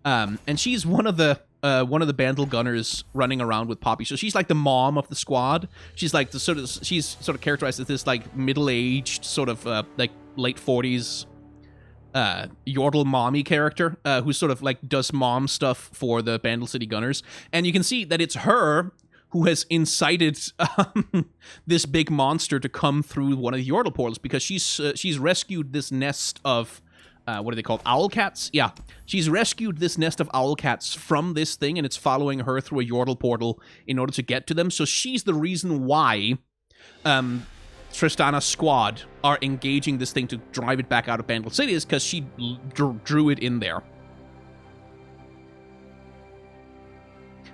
And she's one of the Bandle gunners running around with Poppy. So she's like the mom of the squad. She's like she's sort of characterized as this like middle-aged sort of like late 40s Yordle mommy character who sort of like does mom stuff for the Bandle City gunners. And you can see that it's her who has incited this big monster to come through one of the Yordle portals because she's rescued this nest of, what are they called? Owlcats? Yeah. She's rescued this nest of owlcats from this thing, and it's following her through a Yordle portal in order to get to them. So she's the reason why Tristana's squad are engaging this thing to drive it back out of Bandle City, is because she drew it in there.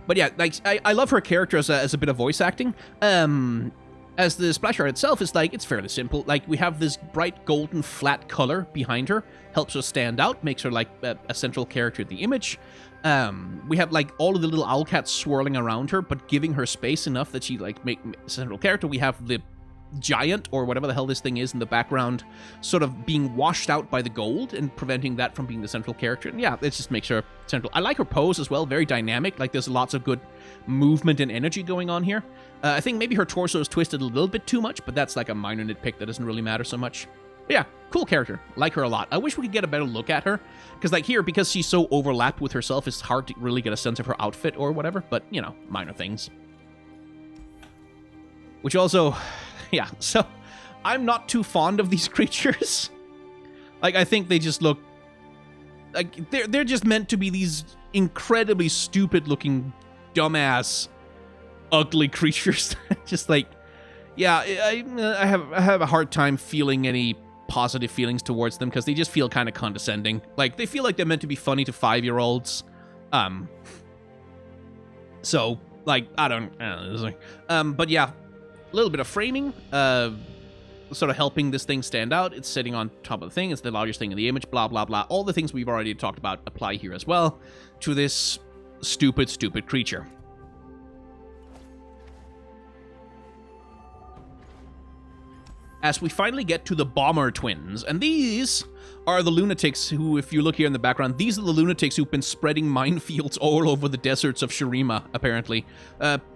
But yeah, like, I love her character as a bit of voice acting. As the splash art itself is like, it's fairly simple. Like, we have this bright golden flat color behind her, helps her stand out, makes her like a central character in the image. We have like all of the little owlcats swirling around her, but giving her space enough that she like make a central character. We have the giant, or whatever the hell this thing is in the background, sort of being washed out by the gold and preventing that from being the central character. And yeah, it just makes her central. I like her pose as well, very dynamic. Like, there's lots of good movement and energy going on here. I think maybe her torso is twisted a little bit too much, but that's like a minor nitpick that doesn't really matter so much. But yeah, cool character. Like her a lot. I wish we could get a better look at her, because like here, because she's so overlapped with herself, it's hard to really get a sense of her outfit or whatever, but, you know, minor things. Which also, yeah, so I'm not too fond of these creatures. Like, I think they just look like they're just meant to be these incredibly stupid-looking, dumbass, ugly creatures. Just like, yeah, I have a hard time feeling any positive feelings towards them, because they just feel kind of condescending. Like, they feel like they're meant to be funny to 5-year-olds. So, like, I don't know. But yeah, a little bit of framing, sort of helping this thing stand out. It's sitting on top of the thing. It's the largest thing in the image, blah, blah, blah. All the things we've already talked about apply here as well to this stupid, stupid creature. As we finally get to the Bomber Twins, and these are the lunatics who, if you look here in the background, these are the lunatics who've been spreading minefields all over the deserts of Shurima, apparently.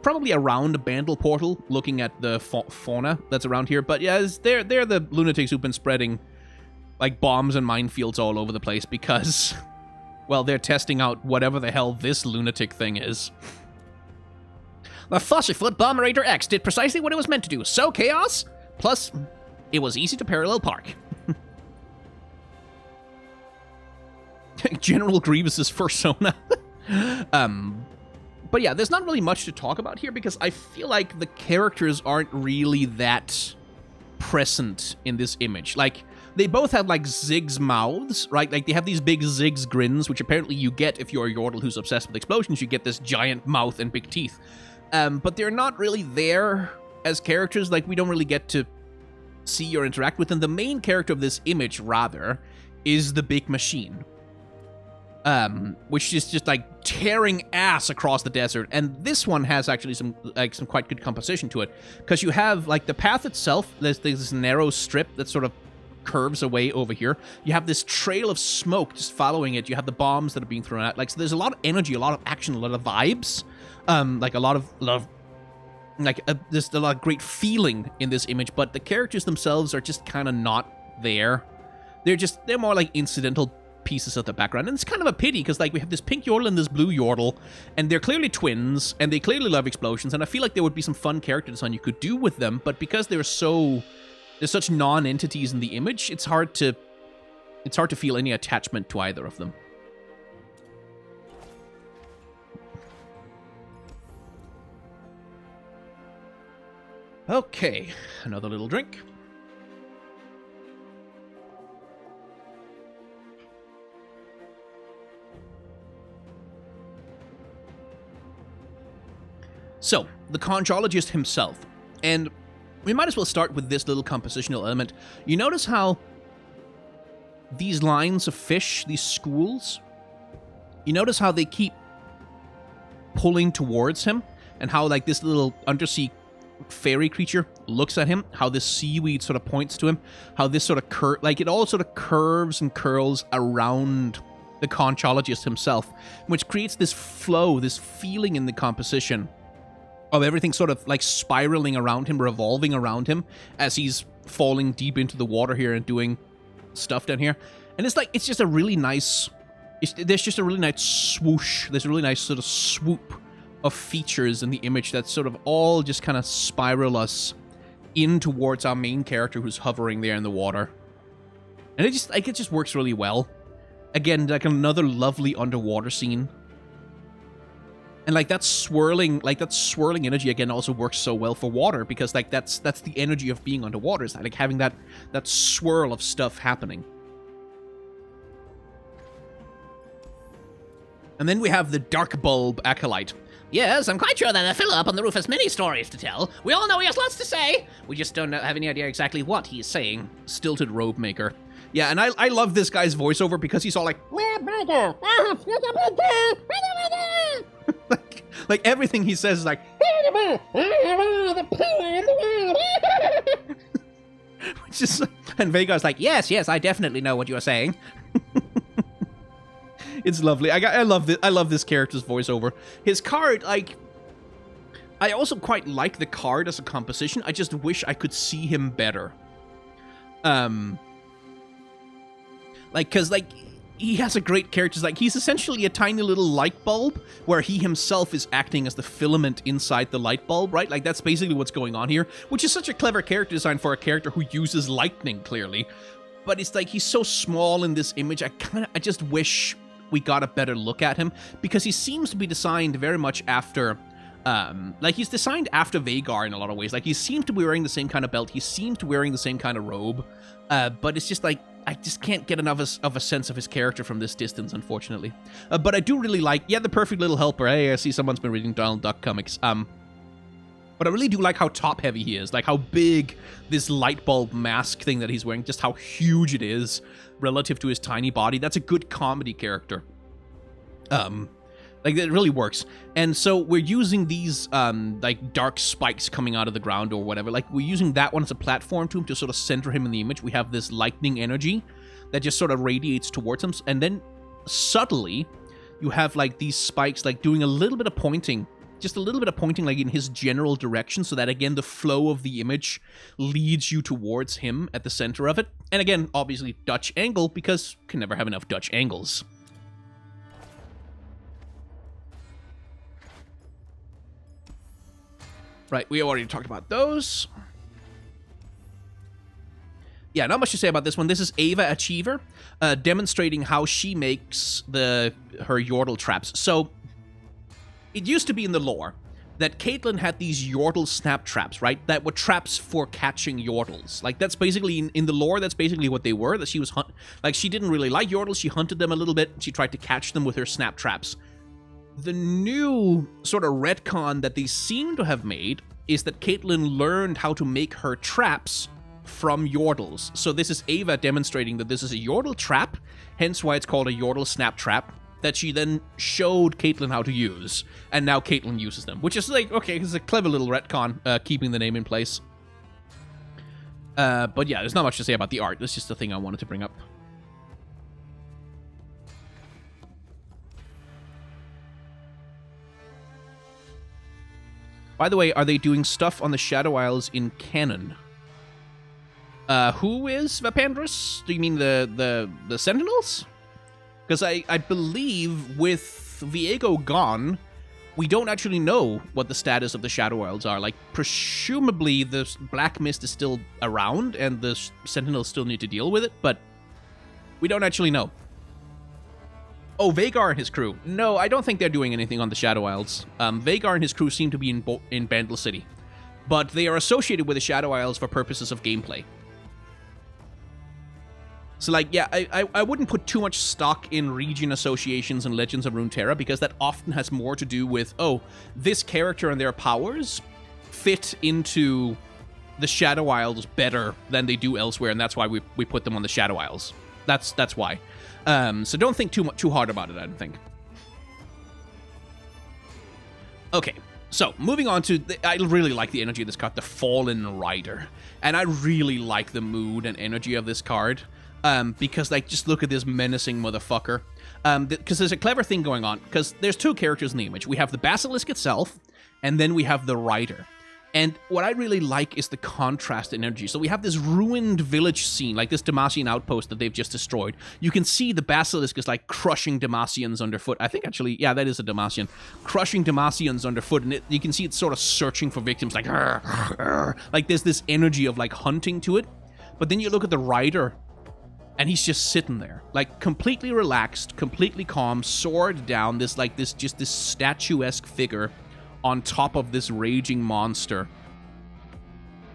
Probably around a Bandle portal, looking at the fauna that's around here, but yeah, they're the lunatics who've been spreading, like, bombs and minefields all over the place because, well, they're testing out whatever the hell this lunatic thing is. The Fussyfoot Bomberator X did precisely what it was meant to do. So chaos, plus it was easy to parallel park. General Grievous's persona. But yeah, there's not really much to talk about here because I feel like the characters aren't really that present in this image. Like, they both have, like, Ziggs mouths, right? Like, they have these big Ziggs grins, which apparently you get if you're a Yordle who's obsessed with explosions. You get this giant mouth and big teeth. But they're not really there as characters. Like, we don't really get to see or interact with them. The main character of this image, rather, is the big machine. Which is just, like, tearing ass across the desert. And this one has actually some quite good composition to it. Because you have, like, the path itself, there's this narrow strip that sort of curves away over here. You have this trail of smoke just following it. You have the bombs that are being thrown out. Like, so there's a lot of energy, a lot of action, a lot of vibes. Like, a lot of there's a lot of great feeling in this image, but the characters themselves are just kind of not there. They're more like incidental pieces of the background, and it's kind of a pity because, like, we have this pink Yordle and this blue Yordle, and they're clearly twins, and they clearly love explosions, and I feel like there would be some fun character design you could do with them, but because there's such non-entities in the image, it's hard to feel any attachment to either of them. Okay, another little drink. So, the conchologist himself, and we might as well start with this little compositional element. You notice how these lines of fish, these schools, you notice how they keep pulling towards him, and how, like, this little undersea fairy creature looks at him, how this seaweed sort of points to him, how this sort of it all sort of curves and curls around the conchologist himself, which creates this flow, this feeling in the composition of everything sort of like spiraling around him, revolving around him as he's falling deep into the water here and doing stuff down here. And it's just a really nice, there's just a really nice swoosh, there's a really nice sort of swoop of features in the image that sort of all just kind of spiral us in towards our main character who's hovering there in the water. And it just works really well. Again, like another lovely underwater scene. And like that swirling energy again also works so well for water because like that's the energy of being underwater, is like having that swirl of stuff happening. And then we have the Dark Bulb Acolyte. Yes, I'm quite sure that the filler up on the roof has many stories to tell. We all know he has lots to say. We just don't have any idea exactly what he's saying. Stilted Robe Maker. Yeah, and I love this guy's voiceover because he's all like... like everything he says is like... Just, and Veigar's like, yes, I definitely know what you're saying. It's lovely. I love this. I love this character's voiceover. His card, like, I also quite like the card as a composition. I just wish I could see him better. Like, cause like he has a great character. Like, he's essentially a tiny little light bulb where he himself is acting as the filament inside the light bulb, right? Like, that's basically what's going on here, which is such a clever character design for a character who uses lightning, clearly. But it's like, he's so small in this image, I just wish we got a better look at him, because he seems to be designed very much after, like, he's designed after Veigar in a lot of ways. Like, he seems to be wearing the same kind of belt, he seems to be wearing the same kind of robe, but it's just like, I just can't get enough of a sense of his character from this distance, unfortunately. But I do really like, yeah, the perfect little helper. Hey, I see someone's been reading Donald Duck comics. But I really do like how top-heavy he is, like how big this light bulb mask thing that he's wearing, just how huge it is relative to his tiny body. That's a good comedy character. Like, it really works. And so we're using these, like, dark spikes coming out of the ground or whatever. Like, we're using that one as a platform to him to sort of center him in the image. We have this lightning energy that just sort of radiates towards him. And then, subtly, you have, like, these spikes, like, doing a little bit of pointing. Just a little bit of pointing, like, in his general direction, so that, again, the flow of the image leads you towards him at the center of it. And again, obviously, Dutch angle, because you can never have enough Dutch angles. Right, we already talked about those. Yeah, not much to say about this one. This is Ava Achiever, demonstrating how she makes her Yordle traps. So, it used to be in the lore that Caitlyn had these Yordle snap traps, right? That were traps for catching Yordles. Like, that's basically, in the lore, that's basically what they were. That she was, like, she didn't really like Yordles. She hunted them a little bit. She tried to catch them with her snap traps. The new sort of retcon that they seem to have made is that Caitlyn learned how to make her traps from Yordles. So this is Ava demonstrating that this is a Yordle trap, hence why it's called a Yordle snap trap, that she then showed Caitlyn how to use, and now Caitlyn uses them, which is like, okay, it's a clever little retcon, keeping the name in place. But yeah, there's not much to say about the art. That's just the thing I wanted to bring up. By the way, are they doing stuff on the Shadow Isles in canon? Who is Vapandrus? Do you mean the Sentinels? Because I believe with Viego gone, we don't actually know what the status of the Shadow Isles are. Like, presumably the Black Mist is still around, and the Sentinels still need to deal with it, but we don't actually know. Oh, Veigar and his crew. No, I don't think they're doing anything on the Shadow Isles. Veigar and his crew seem to be in Bandle City. But they are associated with the Shadow Isles for purposes of gameplay. So, like, yeah, I wouldn't put too much stock in region associations and Legends of Runeterra, because that often has more to do with, oh, this character and their powers fit into the Shadow Isles better than they do elsewhere, and that's why we put them on the Shadow Isles. That's why. So don't think too hard about it, I don't think. Okay, so moving on to... I really like the energy of this card, the Fallen Rider. And I really like the mood and energy of this card. Because, like, just look at this menacing motherfucker. Because there's a clever thing going on. Because there's two characters in the image. We have the Basilisk itself, and then we have the Rider. And what I really like is the contrast energy. So we have this ruined village scene, like this Demacian outpost that they've just destroyed. You can see the Basilisk is like crushing Demacians underfoot. I think actually, yeah, that is a Demacian. Crushing Demacians underfoot, and you can see it's sort of searching for victims, like, arr, arr. Like there's this energy of like hunting to it. But then you look at the Rider, and he's just sitting there, like completely relaxed, completely calm, sword down, this statuesque figure on top of this raging monster.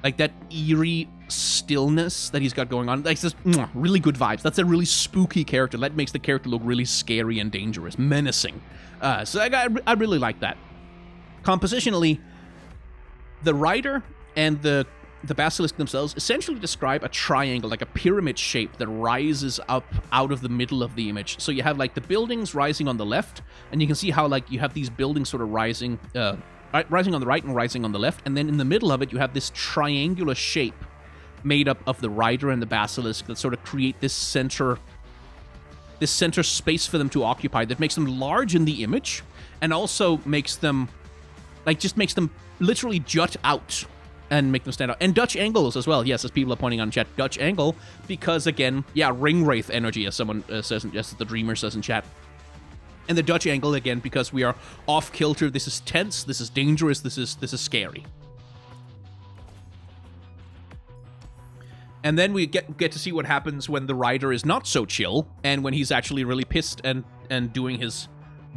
Like that eerie stillness that he's got going on. Like this really good vibes. That's a really spooky character. That makes the character look really scary and dangerous, menacing. So I really like that. Compositionally, the Rider and the Basilisk themselves essentially describe a triangle, like a pyramid shape that rises up out of the middle of the image. So you have like the buildings rising on the left, and you can see how like you have these buildings sort of rising on the right and rising on the left, and then in the middle of it you have this triangular shape made up of the Rider and the Basilisk that sort of create this center space for them to occupy that makes them large in the image and also makes them, just makes them literally jut out and make them stand out. And Dutch angles as well. Yes, as people are pointing on chat, Dutch angle, because again, yeah, ring wraith energy, as someone says, as the Dreamer says in chat. And the Dutch angle again, because we are off kilter. This is tense. This is dangerous. This is scary. And then we get to see what happens when the Rider is not so chill, and when he's actually really pissed and doing his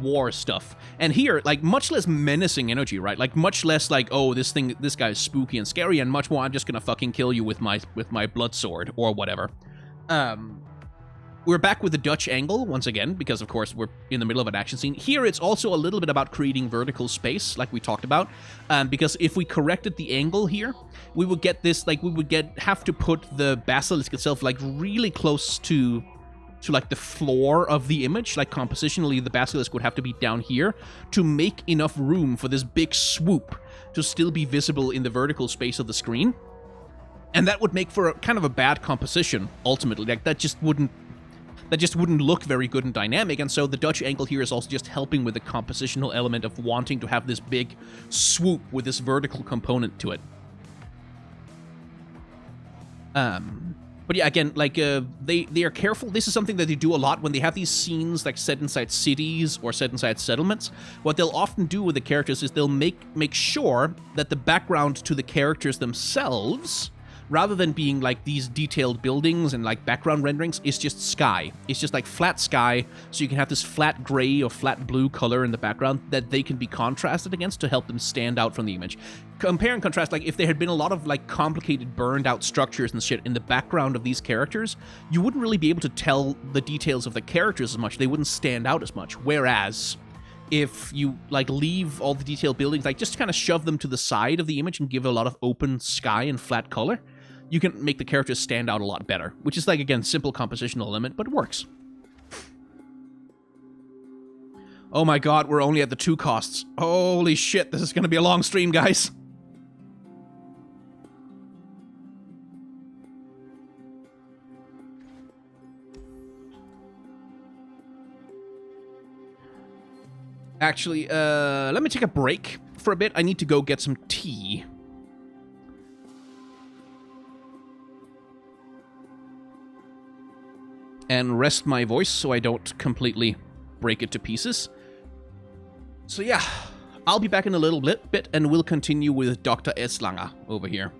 war stuff. And here, much less menacing energy, right? Much less oh, this guy is spooky and scary, and much more, I'm just gonna fucking kill you with my blood sword or whatever. We're back with the Dutch angle once again, because of course we're in the middle of an action scene. Here it's also a little bit about creating vertical space, like we talked about, because if we corrected the angle here, we would get this, we would have to put the Basilisk itself really close to the floor of the image. Compositionally, the Basilisk would have to be down here to make enough room for this big swoop to still be visible in the vertical space of the screen. And that would make for a kind of a bad composition, ultimately. That just wouldn't look very good and dynamic, and so the Dutch angle here is also just helping with the compositional element of wanting to have this big swoop with this vertical component to it. But yeah, again, they are careful. This is something that they do a lot when they have these scenes set inside cities or set inside settlements. What they'll often do with the characters is they'll make sure that the background to the characters themselves, rather than being these detailed buildings and background renderings, is just sky. It's just flat sky, so you can have this flat gray or flat blue color in the background that they can be contrasted against to help them stand out from the image. Compare and contrast, if there had been a lot of complicated burned out structures and shit in the background of these characters, you wouldn't really be able to tell the details of the characters as much. They wouldn't stand out as much. Whereas if you leave all the detailed buildings, just kind of shove them to the side of the image and give it a lot of open sky and flat color, you can make the characters stand out a lot better, which is again, simple compositional element, but it works. Oh my god, we're only at the 2 costs. Holy shit, this is gonna be a long stream, guys. Actually, let me take a break for a bit. I need to go get some tea. And rest my voice so I don't completely break it to pieces. So yeah, I'll be back in a little bit and we'll continue with Dr. Eslanger over here.